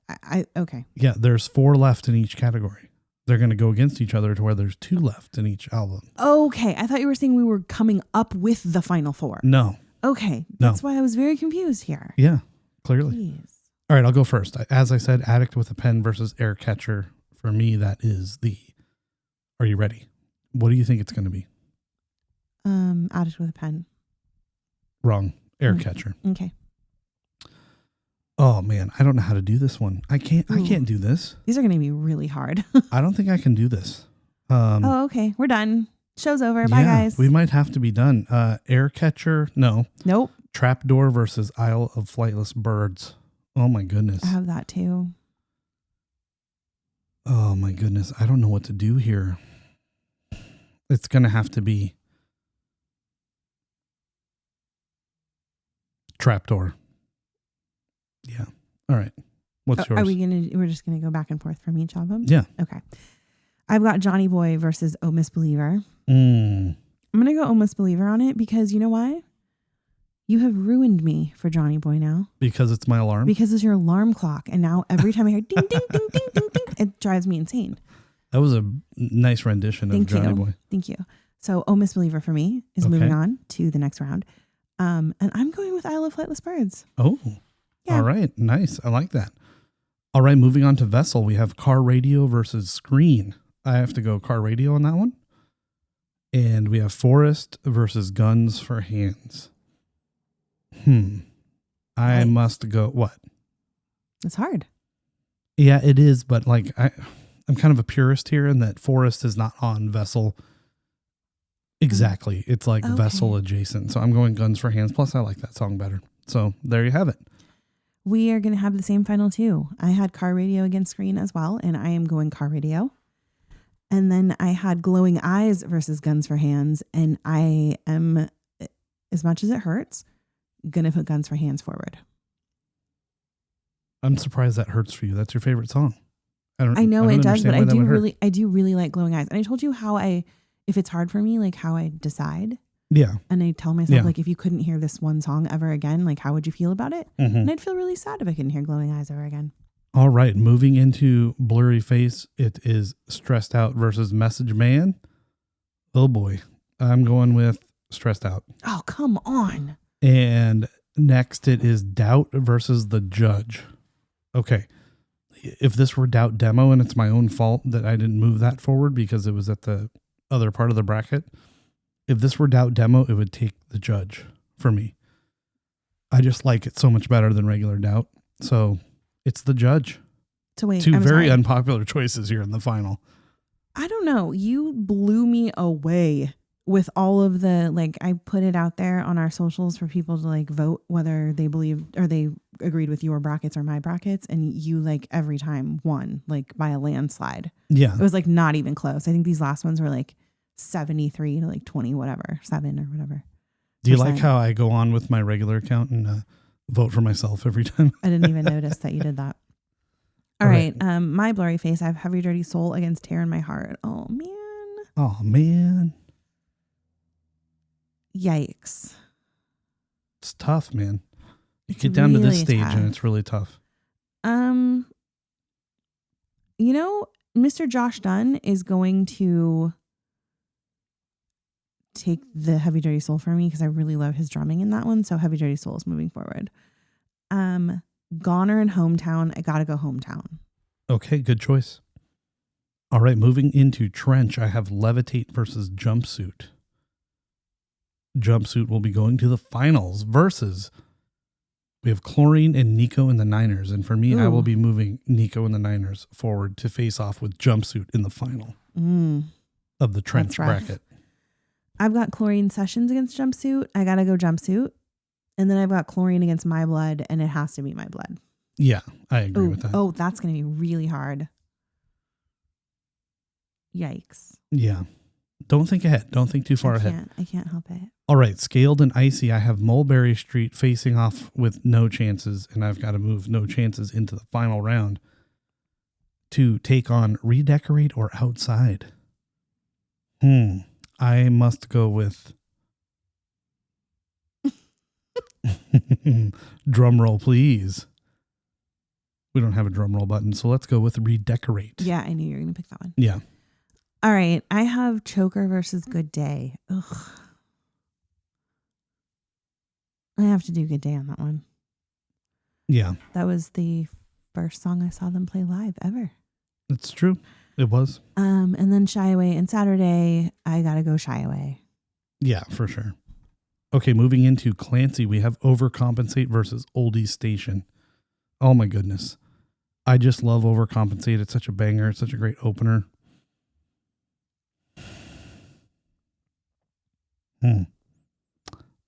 okay. Yeah, there's 4 left in each category. They're going to go against each other to where there's 2 left in each album. Okay, I thought you were saying we were coming up with the final 4. No. Okay, that's why I was very confused here. Yeah, clearly. Jeez. All right, I'll go first. As I said, Addict with a Pen versus Air Catcher. For me, that is Are you ready? What do you think it's going to be? Addict with a Pen. Wrong. Air Catcher. Okay. Oh man, I don't know how to do this one. I can't do this. These are going to be really hard. I don't think I can do this. Okay. We're done. Show's over. Bye guys. We might have to be done. Air Catcher. No. Nope. Trapdoor versus Isle of Flightless Birds. Oh my goodness. I have that too. Oh my goodness. I don't know what to do here. It's going to have to be Trapdoor. Yeah. All right. What's yours? We're just gonna go back and forth from each album? Yeah. Okay. I've got Johnny Boy versus Oh Misbeliever. I'm gonna go Oh Misbeliever on it because you know why? You have ruined me for Johnny Boy now. Because it's my alarm? Because it's your alarm clock. And now every time I hear ding, ding, ding, ding, ding, ding, it drives me insane. That was a nice rendition of Johnny Boy. Thank you. So Oh Misbeliever for me is moving on to the next round. And I'm going with Isle of Flightless Birds. Oh. Yeah. All right. Nice. I like that. All right. Moving on to Vessel. We have Car Radio versus Screen. I have to go Car Radio on that one. And we have Forest versus Guns for Hands. I must go. What? It's hard. Yeah, it is. But like, I'm kind of a purist here in that Forest is not on Vessel. Exactly. It's like Vessel adjacent. So I'm going Guns for Hands. Plus I like that song better. So there you have it. We are going to have the same final 2. I had Car Radio against Screen as well, and I am going Car Radio. And then I had Glowing Eyes versus Guns for Hands, and I am as much as it hurts, gonna put Guns for Hands forward. I'm surprised that hurts for you. That's your favorite song. I know it does, but I do really like Glowing Eyes. And I told you if it's hard for me, like how I decide. Yeah. And I tell myself, like, if you couldn't hear this one song ever again, like, how would you feel about it? Mm-hmm. And I'd feel really sad if I couldn't hear Glowing Eyes ever again. All right. Moving into Blurry Face, it is Stressed Out versus Message Man. Oh boy. I'm going with Stressed Out. Oh, come on. And next it is Doubt versus The Judge. Okay. If this were Doubt Demo and it's my own fault that I didn't move that forward because it was at the other part of the bracket, if this were Doubt Demo, it would take The Judge for me. I just like it so much better than regular Doubt. So it's The Judge. So wait, Two very unpopular choices here in the final. I don't know. You blew me away with all of the, like, I put it out there on our socials for people to like vote whether they believed or they agreed with your brackets or my brackets. And you like every time won like by a landslide. Yeah. It was like not even close. I think these last ones were like 73 to like 20, whatever, 7 or whatever. Do you like how I go on with my regular account and vote for myself every time? I didn't even notice that you did that. All right. My Blurry Face, I have Heavy Dirty Soul against Tear in My Heart. Oh, man. Oh, man. Yikes. It's tough, man. You get down to this stage and it's really tough. You know, Mr. Josh Dunn is going to take the Heavy Dirty Soul for me because I really love his drumming in that one. So Heavy Dirty Soul is moving forward. Goner and Hometown. I gotta go Hometown. Okay, good choice. All right, moving into Trench, I have Levitate versus Jumpsuit. Jumpsuit will be going to the finals versus we have Chlorine and Nico in the Niners. And for me, I will be moving Nico and the Niners forward to face off with Jumpsuit in the final of the Trench bracket. I've got Chlorine Sessions against Jumpsuit. I got to go Jumpsuit. And then I've got Chlorine against My Blood, and it has to be My Blood. Yeah, I agree with that. Oh, that's going to be really hard. Yikes. Yeah. Don't think ahead. Don't think too far ahead. I can't help it. All right, Scaled and Icy. I have Mulberry Street facing off with No Chances, and I've got to move No Chances into the final round to take on Redecorate or Outside. I must go with drum roll, please. We don't have a drum roll button, so let's go with Redecorate. Yeah, I knew you were going to pick that one. Yeah. All right, I have Choker versus Good Day. Ugh. I have to do Good Day on that one. Yeah. That was the first song I saw them play live ever. That's true. It was. And then Shy Away and Saturday, I got to go Shy Away. Yeah, for sure. Okay, moving into Clancy, we have Overcompensate versus Oldie Station. Oh my goodness. I just love Overcompensate. It's such a banger. It's such a great opener.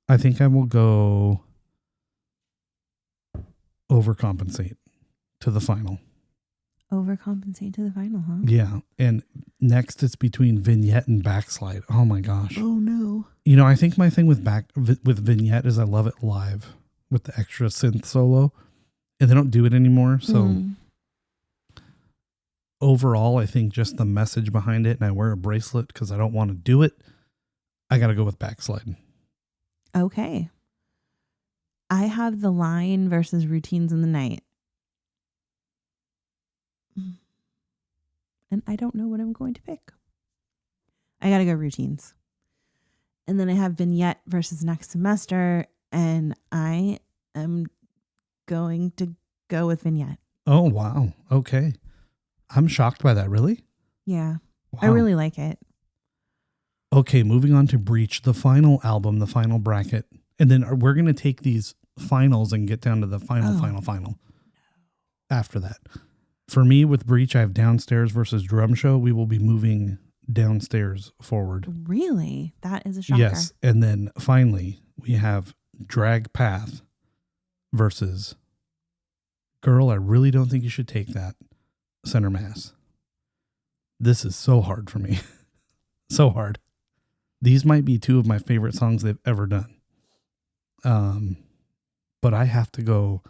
I think I will go Overcompensate to the final. Overcompensate to the final, huh? Yeah. And next it's between Vignette and Backslide. Oh my gosh. Oh no. You know, I think my thing with Vignette is I love it live with the extra synth solo, and they don't do it anymore. So overall, I think just the message behind it, and I wear a bracelet because I don't want to do it. I got to go with Backslide. Okay. I have The Line versus Routines in the Night. And I don't know what I'm going to pick. I got to go Routines. And then I have Vignette versus Next Semester. And I am going to go with Vignette. Oh, wow. Okay. I'm shocked by that. Really? Yeah. Wow. I really like it. Okay, moving on to Breach, the final album, the final bracket. And then we're going to take these finals and get down to the final after that. For me, with Breach, I have Downstairs versus Drum Show. We will be moving Downstairs forward. Really? That is a shocker. Yes. And then finally, we have Drag Path versus Girl, I really don't think you should take that, Center Mass. This is so hard for me. So hard. These might be two of my favorite songs they've ever done. But I have to go.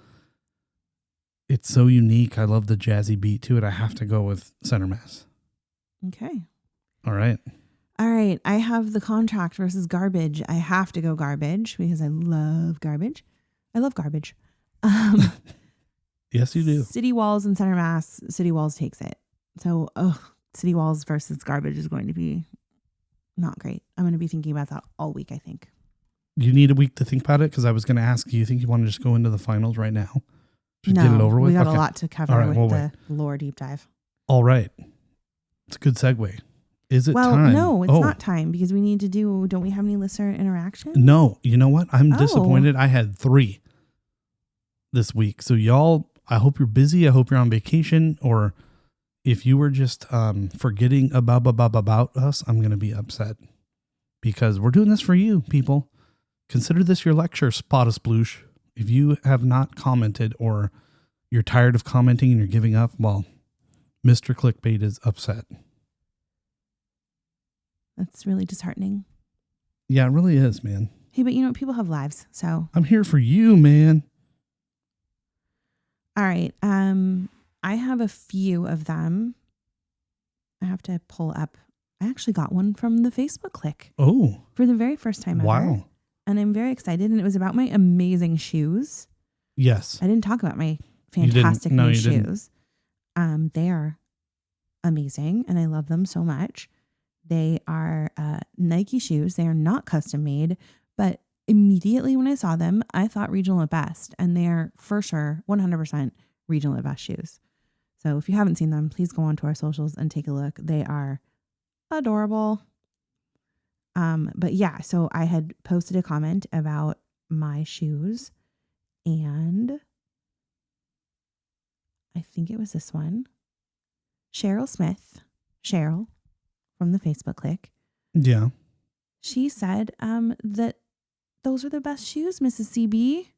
It's so unique. I love the jazzy beat to it. I have to go with center mass. Okay. All right. I have the contract versus garbage. I have to go garbage because I love garbage. I love garbage. Yes, you do. City Walls and center mass. City Walls takes it. So, City Walls versus garbage is going to be not great. I'm going to be thinking about that all week, I think. You need a week to think about it? Because I was going to ask you think you want to just go into the finals right now? Just no, get it over with? We got a lot to cover with the lore deep dive. All right. It's a good segue. Is it time? Well, no, it's not time because we need to don't we have any listener interaction? No. You know what? I'm disappointed. I had 3 this week. So y'all, I hope you're busy. I hope you're on vacation. Or if you were just forgetting about us, I'm going to be upset. Because we're doing this for you, people. Consider this your lecture, spot a sploosh. If you have not commented or you're tired of commenting and you're giving up, well, Mr. Clique Bait is upset. That's really disheartening. Yeah, it really is, man. Hey, but you know what? People have lives, so. I'm here for you, man. All right. I have a few of them. I have to pull up. I actually got one from the Facebook Clique. Oh. For the very first time ever. Wow. And I'm very excited. And it was about my amazing shoes. Yes. I didn't talk about my fantastic new shoes. Didn't. They are amazing and I love them so much. They are Nike shoes. They are not custom made, but immediately when I saw them, I thought regional at best. And they are for sure 100% regional at best shoes. So if you haven't seen them, please go onto our socials and take a look. They are adorable. But yeah, so I had posted a comment about my shoes and I think it was this one. Cheryl Smith, Cheryl from the Facebook Clique. Yeah. She said that those are the best shoes, Mrs. CB.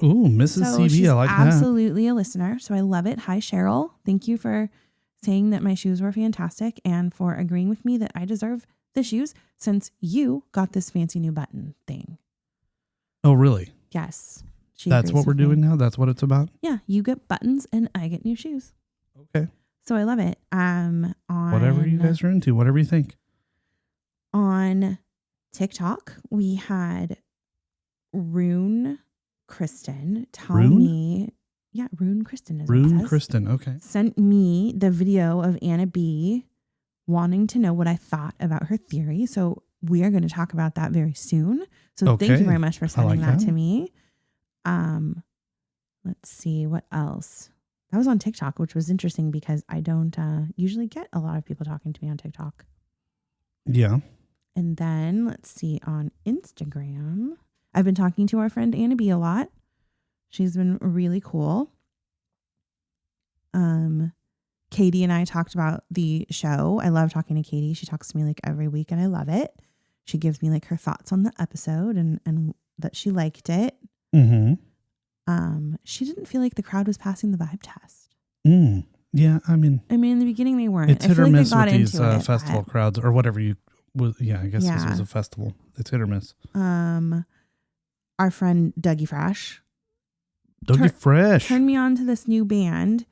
Ooh, Mrs. So CB, she's I like that. Absolutely a listener. So I love it. Hi, Cheryl. Thank you for saying that my shoes were fantastic and for agreeing with me that I deserve the shoes since you got this fancy new button thing. Oh, really? Yes. That's what we're doing now? That's what it's about? Yeah. You get buttons and I get new shoes. Okay. So I love it. Whatever you guys are into, whatever you think. On TikTok, we had Rune Kristen tell me. Yeah, Rune Kristen is Rune what it says. Kristen, okay. Sent me the video of Anna B wanting to know what I thought about her theory. So we are going to talk about that very soon. So thank you very much for sending that to me. Let's see what else. That was on TikTok, which was interesting because I don't usually get a lot of people talking to me on TikTok. Yeah. And then let's see on Instagram. I've been talking to our friend Anna B a lot. She's been really cool. Katie and I talked about the show. I love talking to Katie. She talks to me like every week and I love it. She gives me like her thoughts on the episode and that she liked it. Mm-hmm. She didn't feel like the crowd was passing the vibe test. Yeah, I mean, in the beginning they weren't. It's hit or miss with these festival crowds or whatever you was. Yeah, I guess this was a festival. It's hit or miss. Our friend Dougie Fresh. Turned me on to this new band.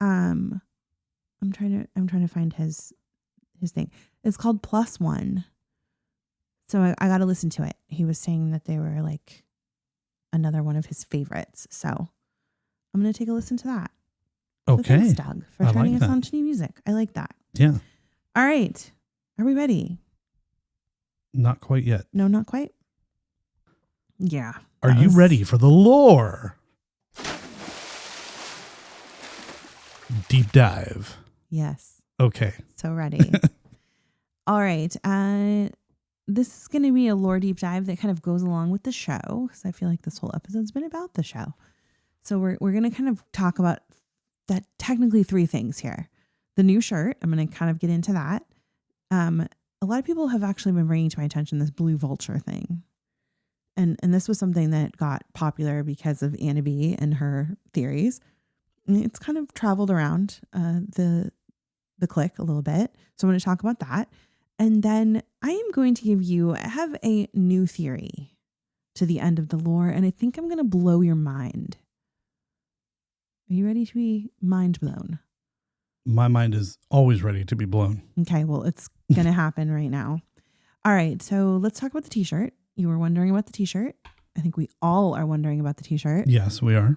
I'm trying to find his thing. It's called Plus One. So I got to listen to it. He was saying that they were like another one of his favorites. So I'm going to take a listen to that. Okay. So thanks, Doug, for turning us on to new music. I like that. Yeah. All right. Are we ready? Not quite yet. No, not quite. Yeah. Are you ready for the lore? Deep dive. Yes. Okay. So ready. All right. This is going to be a lore deep dive that kind of goes along with the show because I feel like this whole episode's been about the show. So we're going to kind of talk about that technically 3 things here. The new shirt. I'm going to kind of get into that. A lot of people have actually been bringing to my attention this blue vulture thing. And this was something that got popular because of Anna B and her theories. It's kind of traveled around the clique a little bit. So I'm going to talk about that. And then I am going to I have a new theory to the end of the lore, and I think I'm going to blow your mind. Are you ready to be mind blown? My mind is always ready to be blown. Okay, well, it's going to happen right now. All right, so let's talk about the t-shirt. You were wondering about the t-shirt. I think we all are wondering about the t-shirt. Yes, we are.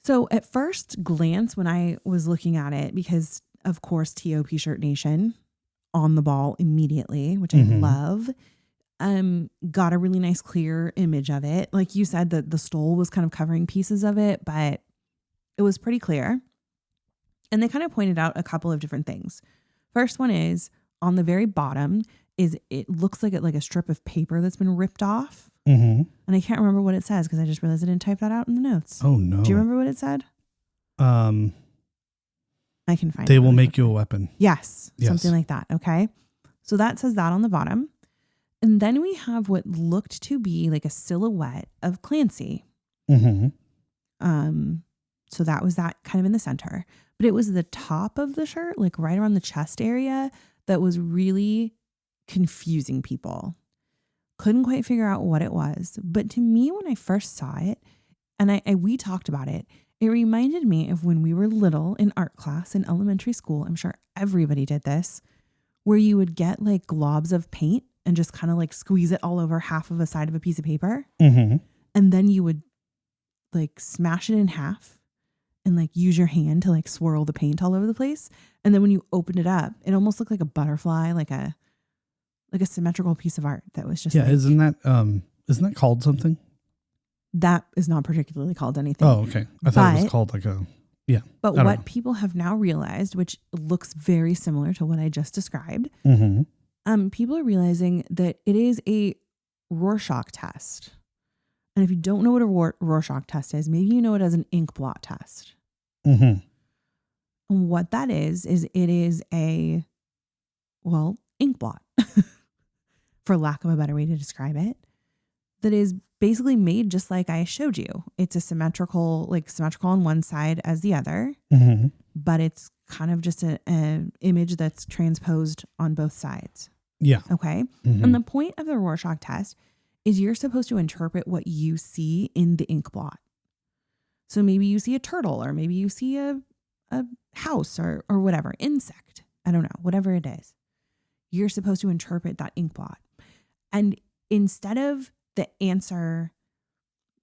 So at first glance, when I was looking at it, because of course, TOP Shirt Nation on the ball immediately, which I love, got a really nice clear image of it. Like you said, that the stole was kind of covering pieces of it, but it was pretty clear. And they kind of pointed out a couple of different things. First one is on the very bottom is it looks like a strip of paper that's been ripped off. And I can't remember what it says because I just realized I didn't type that out in the notes. Oh no. Do you remember what it said? I can find it. They will make you a weapon. Yes. Something like that. Okay. So that says that on the bottom. And then we have what looked to be like a silhouette of Clancy. So that was that kind of in the center. But it was the top of the shirt, like right around the chest area, that was really confusing people. Couldn't quite figure out what it was. But to me, when I first saw it, and we talked about it, it reminded me of when we were little in art class in elementary school. I'm sure everybody did this, where you would get like globs of paint and just kind of like squeeze it all over half of a side of a piece of paper. And then you would like smash it in half and like use your hand to like swirl the paint all over the place. And then when you opened it up, it almost looked like a butterfly, like a symmetrical piece of art that was just isn't that called something? That is not particularly called anything. Oh, okay. I thought it was called like a But what people have now realized, which looks very similar to what I just described, people are realizing that it is a Rorschach test. And if you don't know what a Rorschach test is, maybe you know it as an ink blot test. And what that is it is a, ink blot, for lack of a better way to describe it, that is basically made just like I showed you. It's a symmetrical on one side as the other, but it's kind of just an image that's transposed on both sides. Yeah. Okay. And the point of the Rorschach test is you're supposed to interpret what you see in the ink blot. So maybe you see a turtle, or maybe you see a house or whatever, insect. I don't know, whatever it is. You're supposed to interpret that ink blot. And instead of the answer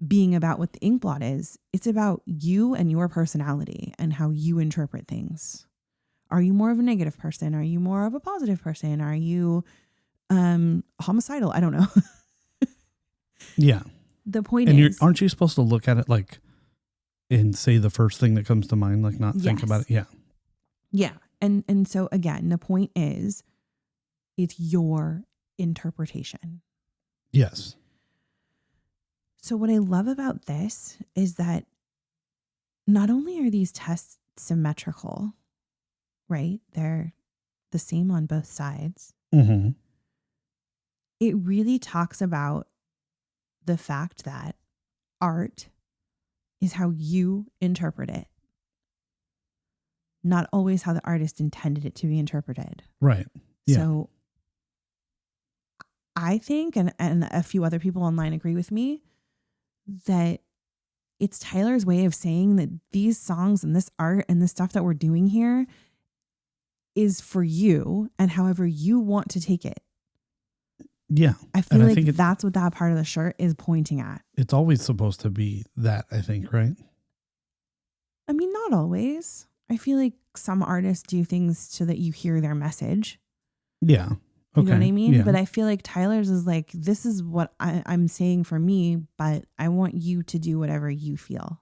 being about what the ink blot is, it's about you and your personality and how you interpret things. Are you more of a negative person? Are you more of a positive person? Are you homicidal? I don't know. Yeah. The point is, aren't you supposed to look at it like and say the first thing that comes to mind, like not think about it? Yeah. Yeah. And so again, the point is, it's your interpretation. Yes. So what I love about this is that not only are these tests symmetrical, right? They're the same on both sides. It really talks about the fact that art is how you interpret it, not always how the artist intended it to be interpreted. Right. Yeah. So I think, and a few other people online agree with me, that it's Tyler's way of saying that these songs and this art and this stuff that we're doing here is for you and however you want to take it. Yeah. I feel like that's what that part of the shirt is pointing at. It's always supposed to be that, I think, right? I mean, not always. I feel like some artists do things so that you hear their message. Yeah. Okay. You know what I mean? Yeah. But I feel like Tyler's is like, this is what I'm saying for me, but I want you to do whatever you feel.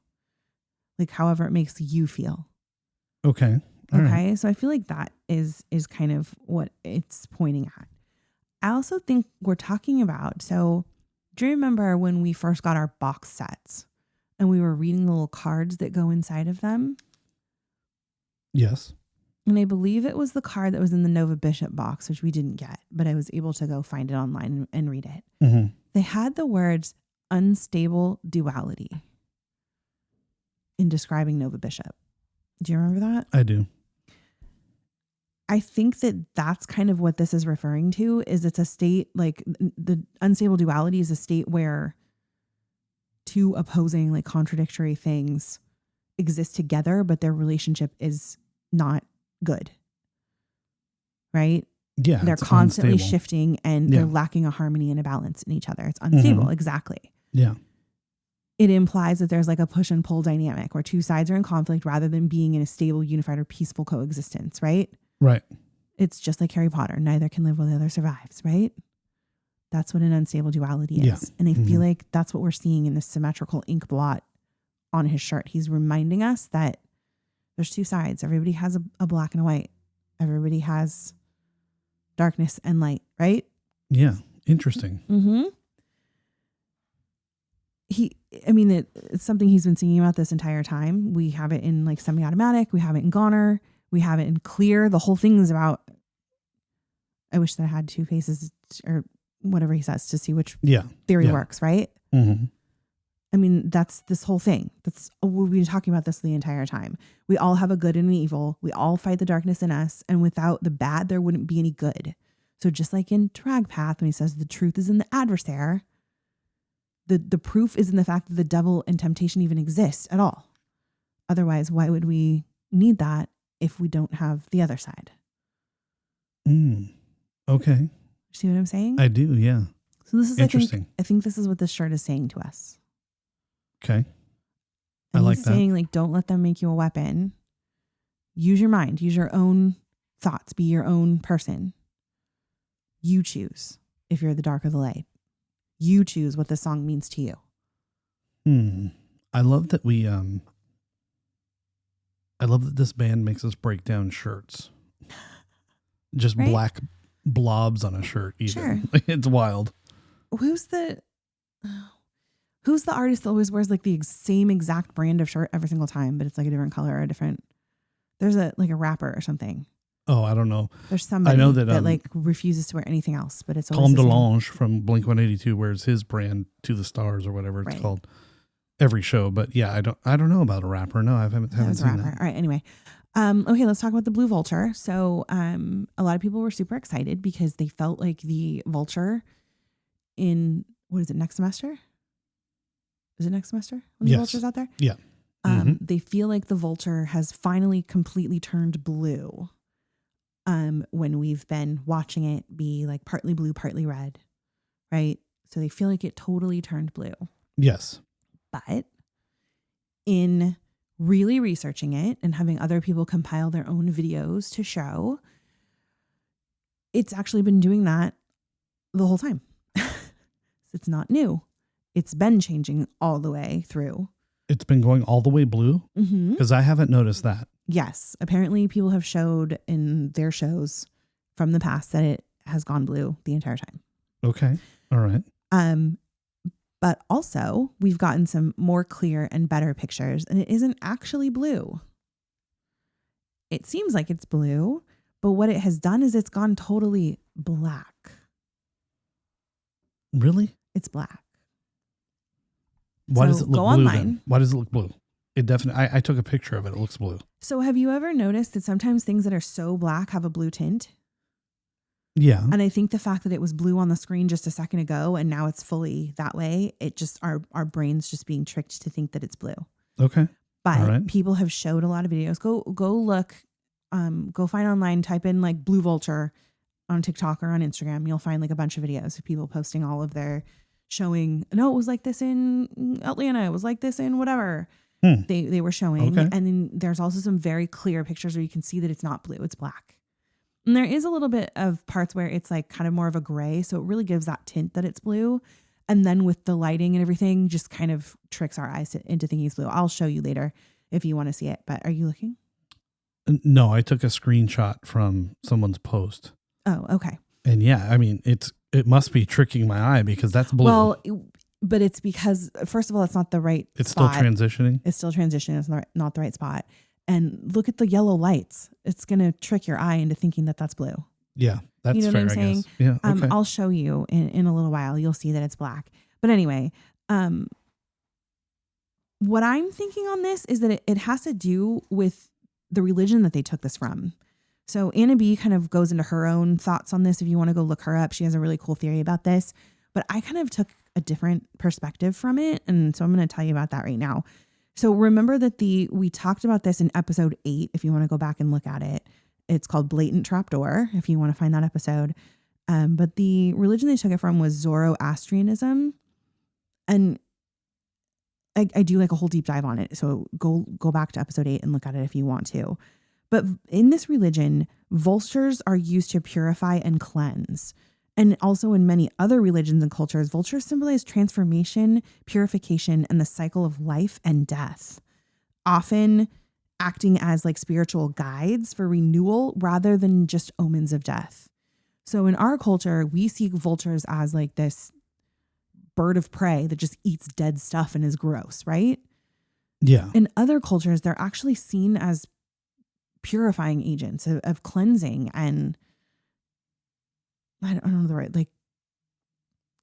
Like however it makes you feel. Okay. All okay. Right. So I feel like that is kind of what it's pointing at. I also think we're talking about, so do you remember when we first got our box sets and we were reading the little cards that go inside of them? Yes. And I believe it was the card that was in the Nova Bishop box, which we didn't get, but I was able to go find it online and read it. They had the words unstable duality in describing Nova Bishop. Do you remember that? I do. I think that that's kind of what this is referring to, is it's a state, like the unstable duality is a state where two opposing, like contradictory things exist together, but their relationship is not good. Right? Yeah. They're constantly unstable. shifting and they're lacking a harmony and a balance in each other. It's unstable. Exactly. Yeah. It implies that there's like a push and pull dynamic where two sides are in conflict rather than being in a stable, unified, or peaceful coexistence, right? Right. It's just like Harry Potter. Neither can live while the other survives, right? That's what an unstable duality is. Yeah. And I feel like that's what we're seeing in this symmetrical ink blot on his shirt. He's reminding us that there's two sides. Everybody has a black and a white. Everybody has darkness and light, right? Yeah. Interesting. Mm-hmm. It's something he's been singing about this entire time. We have it in like semi-automatic. We have it in Goner. We have it in Clear. The whole thing is about, I wish that I had two faces or whatever he says to see which theory works, right? Mm-hmm. I mean, that's this whole thing. We've been talking about this the entire time. We all have a good and an evil. We all fight the darkness in us. And without the bad, there wouldn't be any good. So just like in Drag Path, when he says the truth is in the adversary, the proof is in the fact that the devil and temptation even exist at all. Otherwise, why would we need that if we don't have the other side? Okay. See what I'm saying? I do, yeah. So this is interesting. I think this is what this shirt is saying to us. Okay. And I like he's that. saying, like, don't let them make you a weapon. Use your mind. Use your own thoughts. Be your own person. You choose if you're the dark or the light. You choose what this song means to you. I love that I love that this band makes us break down shirts. Just right? black blobs on a shirt. Even. Sure. It's wild. Who's the artist that always wears like the same exact brand of shirt every single time, but it's like a different color or a different, there's a rapper or something. Oh, I don't know. There's somebody I know that like refuses to wear anything else, but it's Tom always DeLonge from Blink-182 wears his brand To the Stars or whatever it's called every show. But yeah, I don't know about a rapper. No, I haven't seen that. All right. Anyway. Okay, let's talk about the Blue Vulture. So a lot of people were super excited because they felt like the Vulture in, what is it, next semester? Is it next semester when the Vulture's out there? Yeah. They feel like the Vulture has finally completely turned blue. When we've been watching it be like partly blue, partly red, right? So they feel like it totally turned blue. Yes. But in really researching it and having other people compile their own videos to show, it's actually been doing that the whole time. It's not new. It's been changing all the way through. It's been going all the way blue? Because I haven't noticed that. Yes. Apparently people have showed in their shows from the past that it has gone blue the entire time. Okay. All right. But also we've gotten some more clear and better pictures and it isn't actually blue. It seems like it's blue, but what it has done is it's gone totally black. Really? It's black. Why does it look blue online. then? Why does it look blue? It definitely, I took a picture of it. It looks blue. So have you ever noticed that sometimes things that are so black have a blue tint? Yeah. And I think the fact that it was blue on the screen just a second ago and now it's fully that way, it just, our brains just being tricked to think that it's blue. Okay. But people have showed a lot of videos. Go look, go find online, type in like Blue Vulture on TikTok or on Instagram. You'll find like a bunch of videos of people posting all of their showing. No, it was like this in Atlanta. It was like this in whatever. They were showing. Okay. And then there's also some very clear pictures where you can see that it's not blue, it's black. And there is a little bit of parts where it's like kind of more of a gray. So it really gives that tint that it's blue. And then with the lighting and everything, just kind of tricks our eyes into thinking it's blue. I'll show you later if you want to see it. But are you looking? No, I took a screenshot from someone's post. Oh, okay. And yeah, I mean, it must be tricking my eye because that's blue. Well, but it's because, first of all, it's not the right It's spot. still transitioning? It's still transitioning. It's not the right spot. And look at the yellow lights. It's going to trick your eye into thinking that that's blue. Yeah, that's you know fair, what I'm saying? I guess. Yeah, okay. I'll show you in a little while. You'll see that it's black. But anyway, what I'm thinking on this is that it has to do with the religion that they took this from. So Anna B kind of goes into her own thoughts on this. If you want to go look her up, she has a really cool theory about this. But I kind of took a different perspective from it. And so I'm going to tell you about that right now. So remember that we talked about this in episode 8. If you want to go back and look at it, it's called Blatant Trapdoor, if you want to find that episode. But the religion they took it from was Zoroastrianism. And I do like a whole deep dive on it. So go back to episode 8 and look at it if you want to. But in this religion, vultures are used to purify and cleanse. And also in many other religions and cultures, vultures symbolize transformation, purification, and the cycle of life and death, often acting as like spiritual guides for renewal rather than just omens of death. So in our culture, we see vultures as like this bird of prey that just eats dead stuff and is gross, right? Yeah. In other cultures, they're actually seen as purifying agents of cleansing and I don't know the right, like,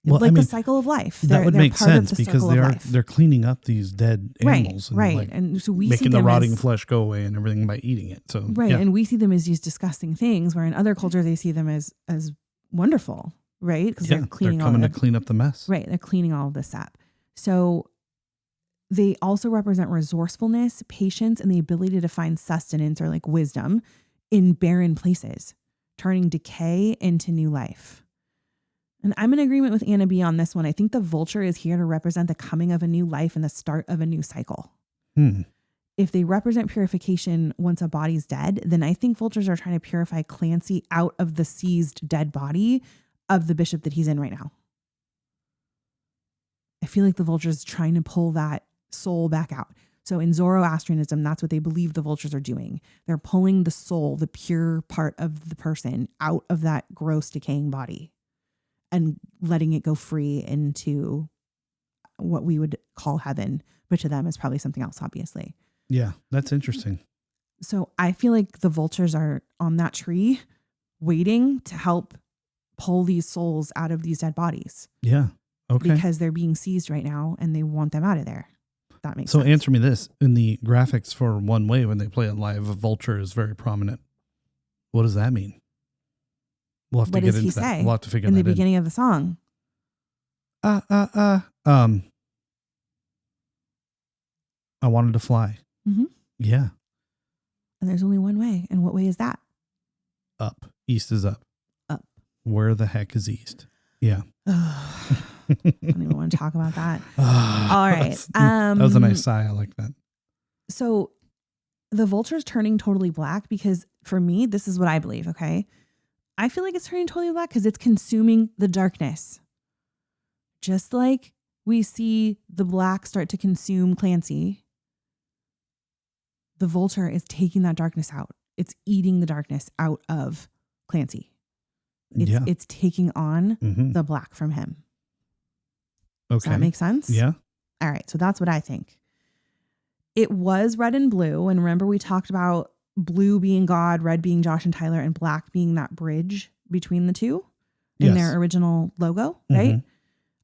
well, like the cycle of life. That would make sense because they're cleaning up these dead animals, right? Like and so we making see the rotting flesh go away and everything by eating it. So yeah. And we see them as these disgusting things, where in other cultures they see them as wonderful, right? Because they're coming to clean up the mess, right? They're cleaning all of this up. So they also represent resourcefulness, patience, and the ability to find sustenance or like wisdom in barren places, turning decay into new life. And I'm in agreement with Anna B on this one. I think the vulture is here to represent the coming of a new life and the start of a new cycle. If they represent purification once a body's dead, then I think vultures are trying to purify Clancy out of the seized dead body of the bishop that he's in right now. I feel like the vulture is trying to pull that soul back out. So in Zoroastrianism, that's what they believe the vultures are doing. They're pulling the soul, the pure part of the person, out of that gross, decaying body and letting it go free into what we would call heaven, but to them is probably something else, obviously. Yeah, that's interesting. So I feel like the vultures are on that tree waiting to help pull these souls out of these dead bodies. Yeah. Okay. Because they're being seized right now and they want them out of there. That makes sense. So answer me this. In the graphics for One Way, when they play it live, a vulture is very prominent. What does that mean? We'll have to get into that. We'll have to figure that out. In the beginning of the song. I wanted to fly. Mm-hmm. Yeah. And there's only one way. And what way is that? Up. East is up. Up. Where the heck is east? Yeah. I don't even want to talk about that. All right. That was a nice sigh. I like that. So the vulture's turning totally black because for me, this is what I believe. Okay. I feel like it's turning totally black because it's consuming the darkness. Just like we see the black start to consume Clancy, the vulture is taking that darkness out. It's eating the darkness out of Clancy. It's taking on the black from him. Okay. Does that make sense? Yeah. All right. So that's what I think. It was red and blue. And remember we talked about blue being God, red being Josh and Tyler, and black being that bridge between the two in their original logo, right?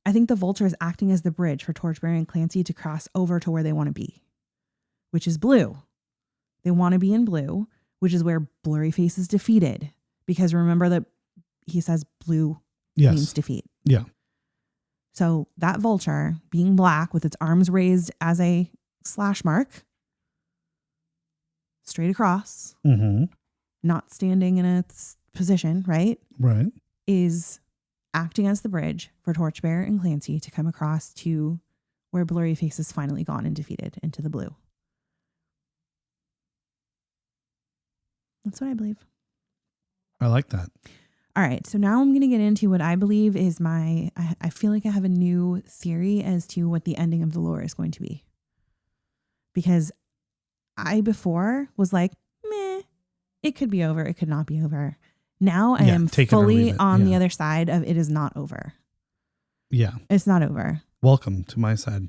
I think the vulture is acting as the bridge for Torchbearer and Clancy to cross over to where they want to be, which is blue. They want to be in blue, which is where Blurryface is defeated. Because remember that he says blue means defeat. Yeah. So that vulture being black with its arms raised as a slash mark, straight across, not standing in its position, right? Right. Is acting as the bridge for Torchbearer and Clancy to come across to where Blurryface is finally gone and defeated into the blue. That's what I believe. I like that. All right. So now I'm going to get into what I believe is I feel like I have a new theory as to what the ending of the lore is going to be. Because I before was like, meh, it could be over. It could not be over. Now I am fully on the other side of it is not over. Yeah. It's not over. Welcome to my side.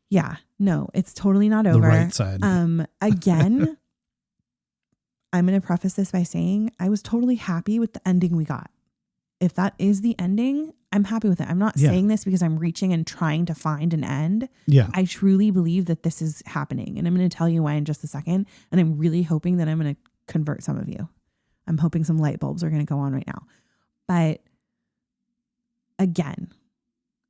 Yeah. No, it's totally not over. The right side. Again, I'm going to preface this by saying I was totally happy with the ending we got. If that is the ending, I'm happy with it. I'm not saying this because I'm reaching and trying to find an end. Yeah. I truly believe that this is happening. And I'm going to tell you why in just a second. And I'm really hoping that I'm going to convert some of you. I'm hoping some light bulbs are going to go on right now. But again,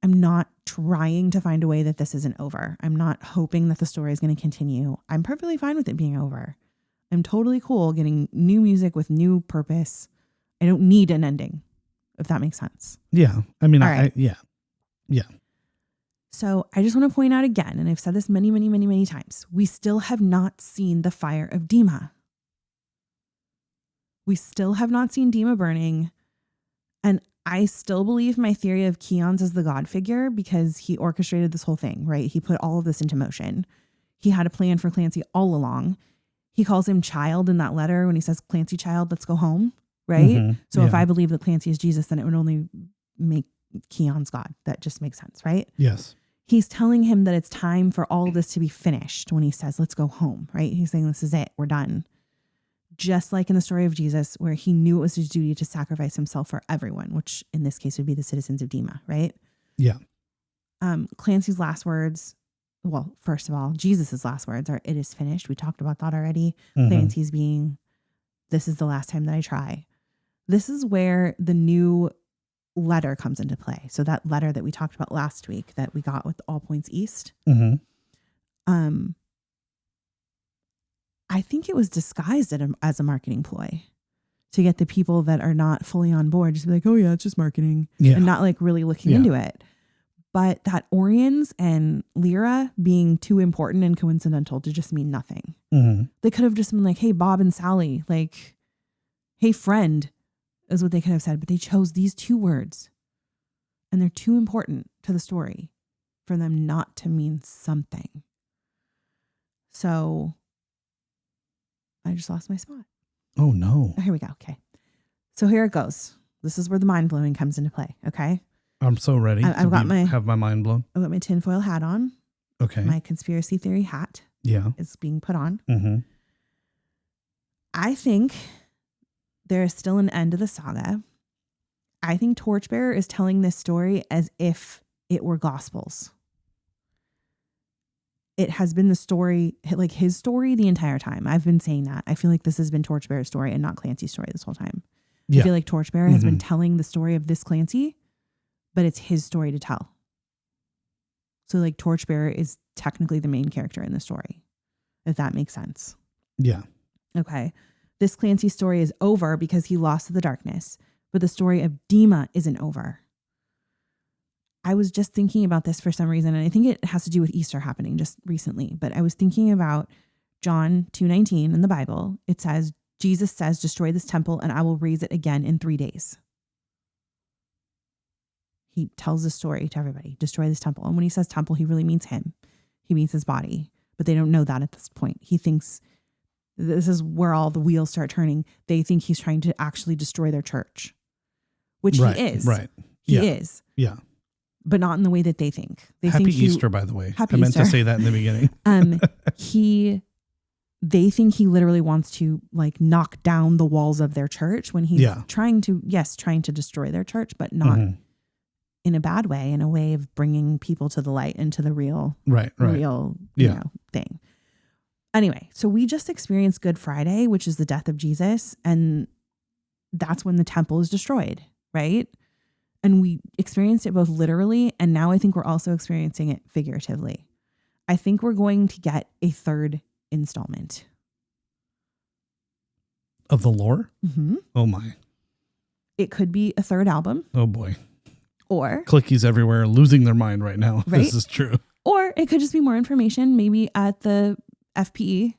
I'm not trying to find a way that this isn't over. I'm not hoping that the story is going to continue. I'm perfectly fine with it being over. I'm totally cool getting new music with new purpose. I don't need an ending, if that makes sense. Yeah. I mean, yeah. So I just want to point out again, and I've said this many, many, many, many times, we still have not seen the fire of Dima. We still have not seen Dima burning. And I still believe my theory of Keon's as the God figure because he orchestrated this whole thing, right? He put all of this into motion. He had a plan for Clancy all along. He calls him child in that letter when he says, Clancy child, let's go home, right? Mm-hmm. So if I believe that Clancy is Jesus, then it would only make Keon's God. That just makes sense, right? Yes. He's telling him that it's time for all of this to be finished when he says, let's go home, right? He's saying, this is it. We're done. Just like in the story of Jesus, where he knew it was his duty to sacrifice himself for everyone, which in this case would be the citizens of Dima, right? Yeah. Clancy's last words, well, first of all, Jesus's last words are, it is finished. We talked about that already. Mm-hmm. Clancy's being, this is the last time that I try. This is where the new letter comes into play. So that letter that we talked about last week that we got with All Points East. Mm-hmm. I think it was disguised as a marketing ploy to get the people that are not fully on board just be like, oh yeah, it's just marketing, and not like really looking into it. But that Orions and Lyra being too important and coincidental to just mean nothing. Mm-hmm. They could have just been like, hey, Bob and Sally, like, hey, friend, is what they could have said. But they chose these two words, and they're too important to the story for them not to mean something. So I just lost my spot. Oh, no. Oh, here we go. Okay. So here it goes. This is where the mind blowing comes into play. Okay. I'm so ready have my mind blown. I've got my tinfoil hat on. Okay. My conspiracy theory hat is being put on. Mm-hmm. I think there is still an end to the saga. I think Torchbearer is telling this story as if it were Gospels. It has been the story, like his story the entire time. I've been saying that. I feel like this has been Torchbearer's story and not Clancy's story this whole time. I feel like Torchbearer has been telling the story of this Clancy, but it's his story to tell. So like Torchbearer is technically the main character in the story, if that makes sense. Yeah. Okay. This Clancy story is over because he lost to the darkness, but the story of Dima isn't over. I was just thinking about this for some reason, and I think it has to do with Easter happening just recently, but I was thinking about John 2:19 in the Bible. It says, Jesus says, destroy this temple and I will raise it again in 3 days. He tells the story to everybody, destroy this temple. And when he says temple, he really means him. He means his body, but they don't know that at this point. He thinks this is where all the wheels start turning. They think he's trying to actually destroy their church, which he is. Right. He is. Yeah. But not in the way that they think. They Happy think Easter, by the way. Happy I meant Easter. to say that in the beginning. They think he literally wants to like knock down the walls of their church when he's trying to destroy their church, but not in a bad way, in a way of bringing people to the light and to the real, real, thing. Anyway, so we just experienced Good Friday, which is the death of Jesus. And that's when the temple is destroyed, right? And we experienced it both literally, and now I think we're also experiencing it figuratively. I think we're going to get a third installment. Of the lore? Mm-hmm. Oh my. It could be a third album. Oh boy. Or Clickies everywhere losing their mind right now. Right? This is true. Or it could just be more information, maybe at the FPE.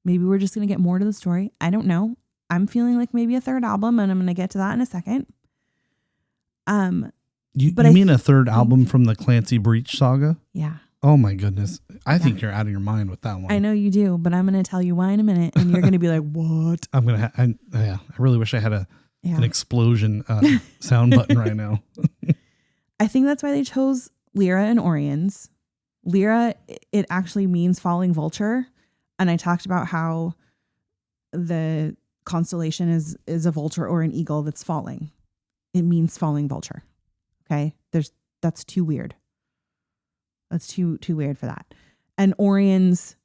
Maybe we're just going to get more to the story. I don't know. I'm feeling like maybe a third album, and I'm going to get to that in a second. You mean a third album from the Clancy Breach saga? Yeah. Oh my goodness. I think you're out of your mind with that one. I know you do, but I'm going to tell you why in a minute, and you're going to be like, what? I'm going to I really wish I had an explosion sound button right now. I think that's why they chose Lyra and Orions. Lyra, it actually means falling vulture. And I talked about how the constellation is a vulture or an eagle that's falling. It means falling vulture. Okay. That's too weird. That's too weird for that. And Orions,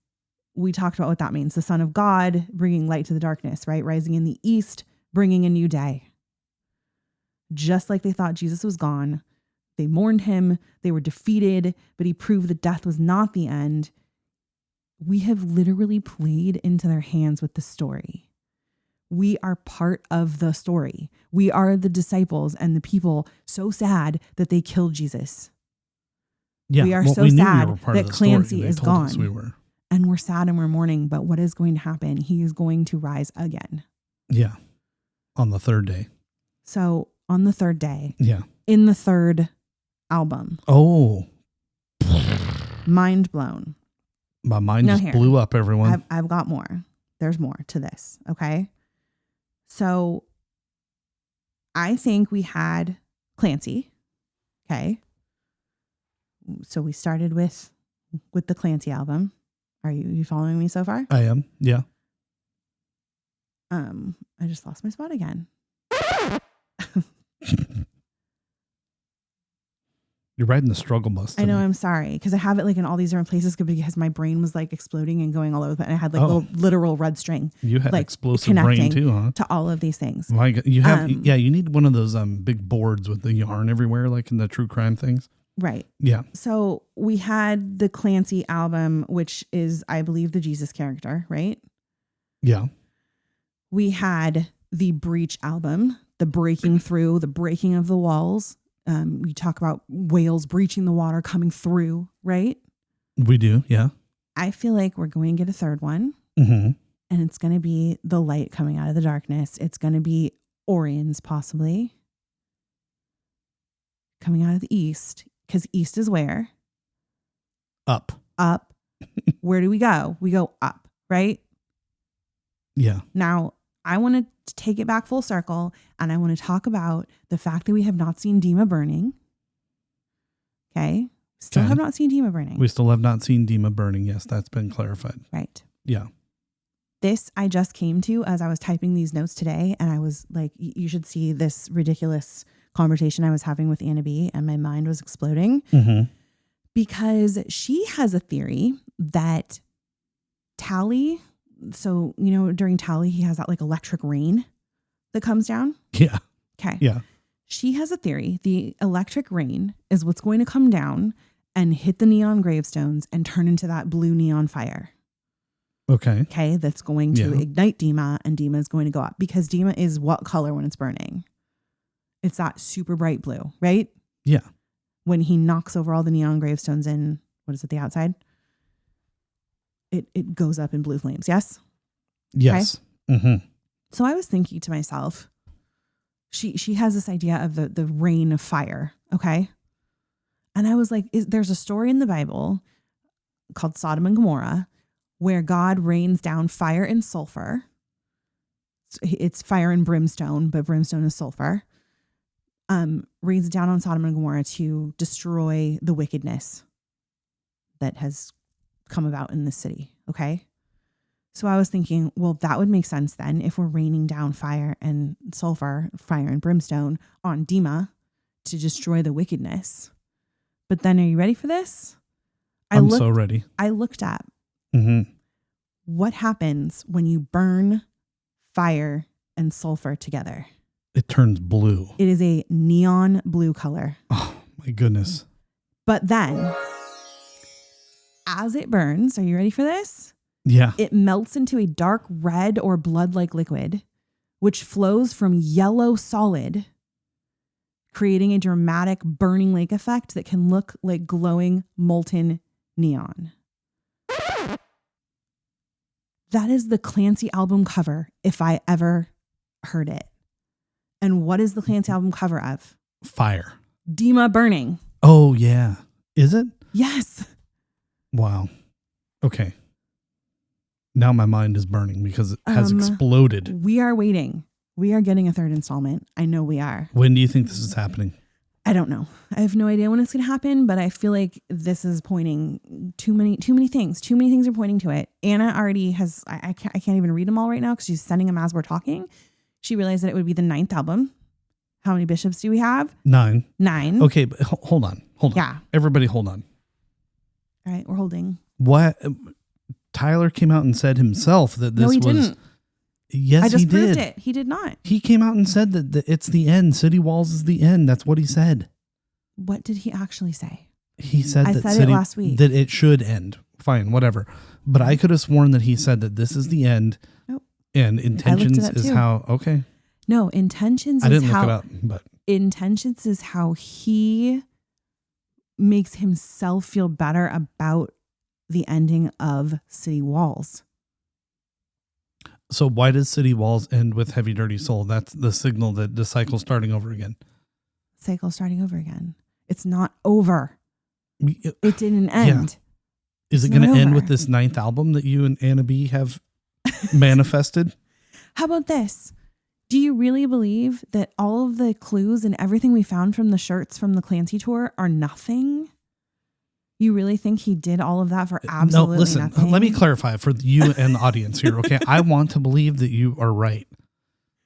we talked about what that means. The Son of God, bringing light to the darkness, right? Rising in the east, bringing a new day. Just like they thought Jesus was gone, They mourned him. They were defeated, but he proved that death was not the end. We have literally played into their hands with the story. We are part of the story. We are the disciples and the people so sad that they killed Jesus. Yeah, we are so sad that Clancy is gone. We were. And we're sad and we're mourning, but what is going to happen? He is going to rise again. Yeah. On the third day. So on the third day. Yeah. In the third album. Oh. Mind blown. My mind just blew up, everyone. I've got more. There's more to this. Okay. So I think we had Clancy. Okay. So we started with the Clancy album. Are you following me so far? I am. Yeah. I just lost my spot again. You're riding the struggle bus today. I know. I'm sorry because I have it like in all these different places because my brain was like exploding and going all over. And I had like little literal red string. You had like, explosive brain too, huh? To all of these things. My God, you have. You need one of those big boards with the yarn everywhere, like in the true crime things. Right. Yeah. So we had the Clancy album, which is, I believe, the Jesus character, right? Yeah. We had the Breach album, the breaking through, the breaking of the walls. We talk about whales breaching the water, coming through, right? We do, yeah. I feel like we're going to get a third one. Mm-hmm. And it's going to be the light coming out of the darkness. It's going to be Orions, possibly. Coming out of the east. Because east is where? Up. Up. Where do we go? We go up, right? Yeah. Now, I want to take it back full circle, and I want to talk about the fact that we have not seen Dima burning. Okay? Still have not seen Dima burning. We still have not seen Dima burning. Yes, that's been clarified. Right. Yeah. This I just came to as I was typing these notes today, and I was like, you should see this ridiculous conversation I was having with Anna B, and my mind was exploding because she has a theory that Tally, so, during Tally, he has that like electric rain that comes down. Yeah. Okay. Yeah. She has a theory. The electric rain is what's going to come down and hit the neon gravestones and turn into that blue neon fire. Okay. Okay. That's going to ignite Dima, and Dima is going to go up because Dima is what color when it's burning? It's that super bright blue, right? Yeah. When he knocks over all the neon gravestones in, what is it, the outside? It goes up in blue flames. Yes? Yes. Okay? Mm-hmm. So I was thinking to myself, she has this idea of the rain of fire. Okay. And I was like, there's a story in the Bible called Sodom and Gomorrah where God rains down fire and sulfur. It's fire and brimstone, but brimstone is sulfur. Rains down on Sodom and Gomorrah to destroy the wickedness that has come about in this city. Okay. So I was thinking, well, that would make sense then if we're raining down fire and sulfur, fire and brimstone on Dima to destroy the wickedness. But then, are you ready for this? I'm so ready. I looked up what happens when you burn fire and sulfur together. It turns blue. It is a neon blue color. Oh, my goodness. But then, as it burns, are you ready for this? Yeah. It melts into a dark red or blood-like liquid, which flows from yellow solid, creating a dramatic burning lake effect that can look like glowing molten neon. That is the Clancy album cover, if I ever heard it. And what is the Clancy album cover of? Fire. Dima burning. Oh, yeah. Is it? Yes. Wow. Okay. Now my mind is burning because it has exploded. We are waiting. We are getting a third installment. I know we are. When do you think this is happening? I don't know. I have no idea when it's going to happen, but I feel like this is pointing too many things. Too many things are pointing to it. Anna already has, I can't even read them all right now because she's sending them as we're talking. She realized that it would be the 9th album. How many bishops do we have? 9. 9. Okay, but hold on. Yeah. Everybody hold on. All right, we're holding. What? Tyler came out and said himself that this was... No, he didn't. Yes, he did. I just proved it. He did not. He came out and said that it's the end. City Walls is the end. That's what he said. What did he actually say? He said I that said it last week. that it should end. Fine, whatever. But I could have sworn that he said that this is the end. Nope. And intentions is too. how, okay. No, intentions I is didn't how look it up, but intentions is how he makes himself feel better about the ending of City Walls. so why does City Walls end with Heavy Dirty Soul? That's the signal that the cycle's starting over again. Cycle starting over again. It's not over. It didn't end. Is it going to end with this 9th album that you and Anna B have manifested? How about this? Do you really believe that all of the clues and everything we found from the shirts from the Clancy tour are nothing? You really think he did all of that for absolutely nothing? Nothing? Let me clarify for you and the audience here, okay? I want to believe that you are right.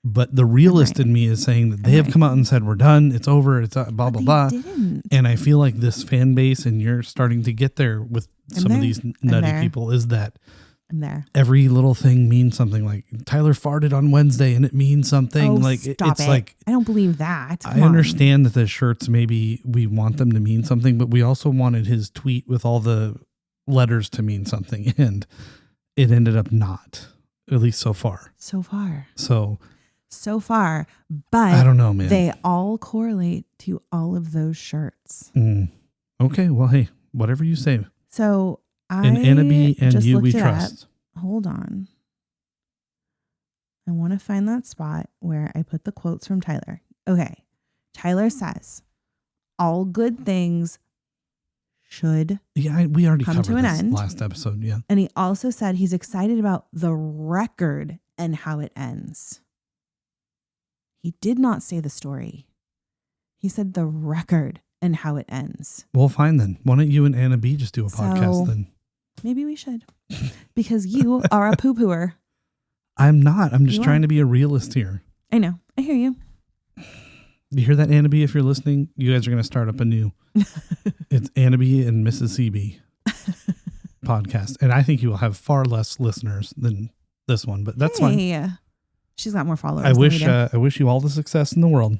But the realist in me is saying that they have come out and said, we're done, it's over, it's blah, blah, blah. Didn't. And I feel like this fan base, and you're starting to get there with some of these nutty people, is that I'm there. Every little thing means something. Like Tyler farted on Wednesday and it means something. Oh, like stop it's it. like, I don't believe that. I understand that the shirts, maybe we want them to mean something, but we also wanted his tweet with all the letters to mean something. And it ended up not, at least so far. So far. But I don't know, man. They all correlate to all of those shirts. Okay. Well, hey, whatever you say. So and Anna B and you we trust. Hold on. I want to find that spot where I put the quotes from Tyler. Okay. Tyler says, all good things should we already come covered to an this end. Last episode. Yeah. And he also said he's excited about the record and how it ends. He did not say the story. He said the record and how it ends. Well, fine then. Why don't you and Anna B just do a podcast then? Maybe we should. Because you are a poo-pooer. I'm not. I'm just trying to be a realist here. I know. I hear you. You hear that, Anna B? If you're listening, you guys are going to start up a new. It's Anna B and Mrs. CB podcast. And I think you will have far less listeners than this one, but that's fine. She's got more followers. I wish you all the success in the world.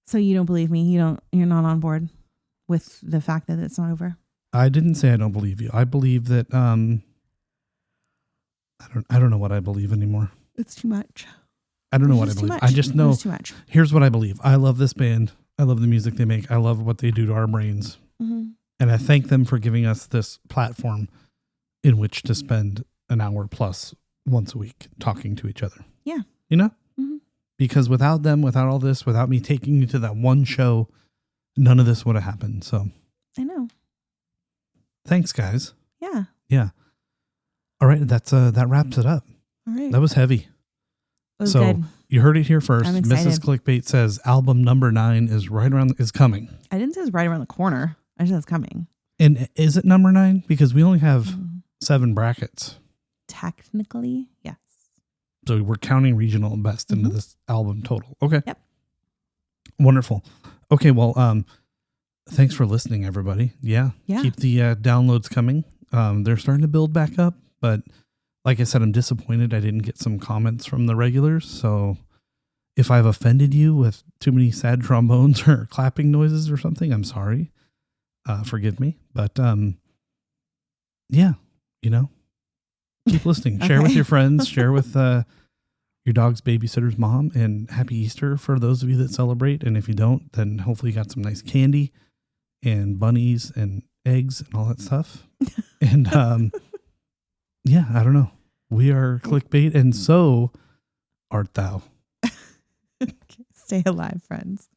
So you don't believe me? You're not on board with the fact that it's not over? I didn't say I don't believe you. I believe that I don't know what I believe anymore. It's too much. I don't know what I believe. I just know. It's too much. Here's what I believe. I love this band. I love the music they make. I love what they do to our brains. Mm-hmm. And I thank them for giving us this platform in which to spend an hour plus once a week talking to each other. Yeah. You know? Mm-hmm. Because without them, without all this, without me taking you to that one show, none of this would have happened. So I know. Thanks, guys. Yeah. Yeah. All right. That wraps it up. All right. That was heavy. It was good. You heard it here first. I'm excited. Mrs. Clique Bait says album number 9 is coming. I didn't say it's right around the corner. I said it's coming. And is it number 9? Because we only have 7 brackets. Technically, yes. So we're counting regional and best into this album total. Okay. Yep. Wonderful. Okay. Well, thanks for listening, everybody. Yeah. Keep the downloads coming. They're starting to build back up, but like I said, I'm disappointed I didn't get some comments from the regulars. So if I've offended you with too many sad trombones or clapping noises or something, I'm sorry. Forgive me. But yeah, keep listening. Share with your friends. Share with your dog's babysitter's mom. And happy Easter for those of you that celebrate. And if you don't, then hopefully you got some nice candy and bunnies and eggs and all that stuff. And yeah, I don't know. We are Clique Bait, and so art thou. Stay alive, friends.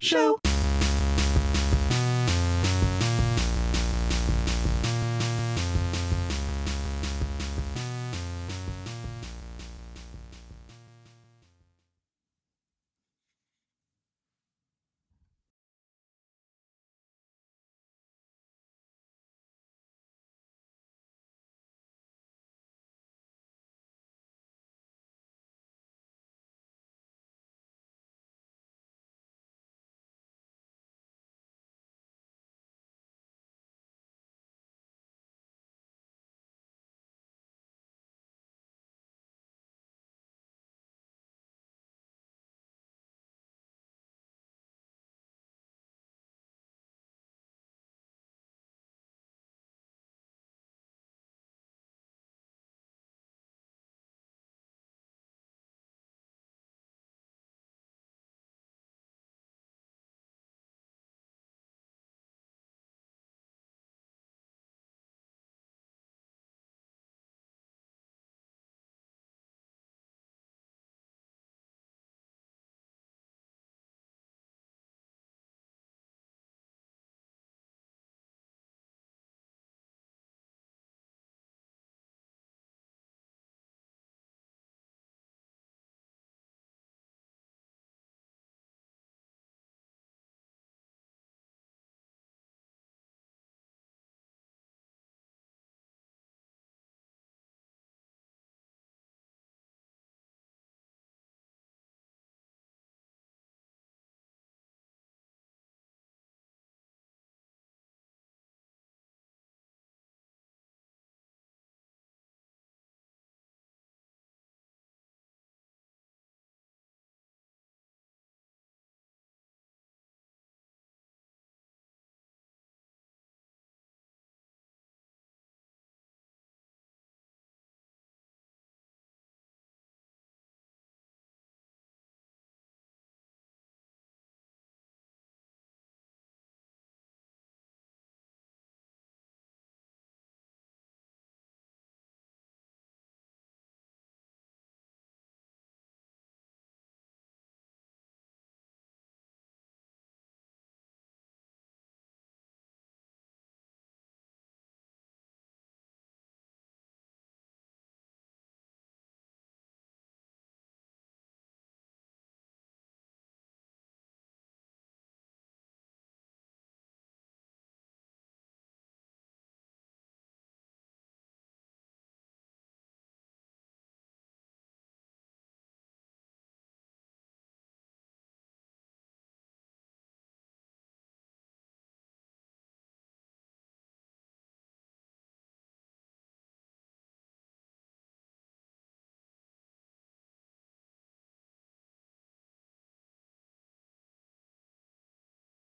Show.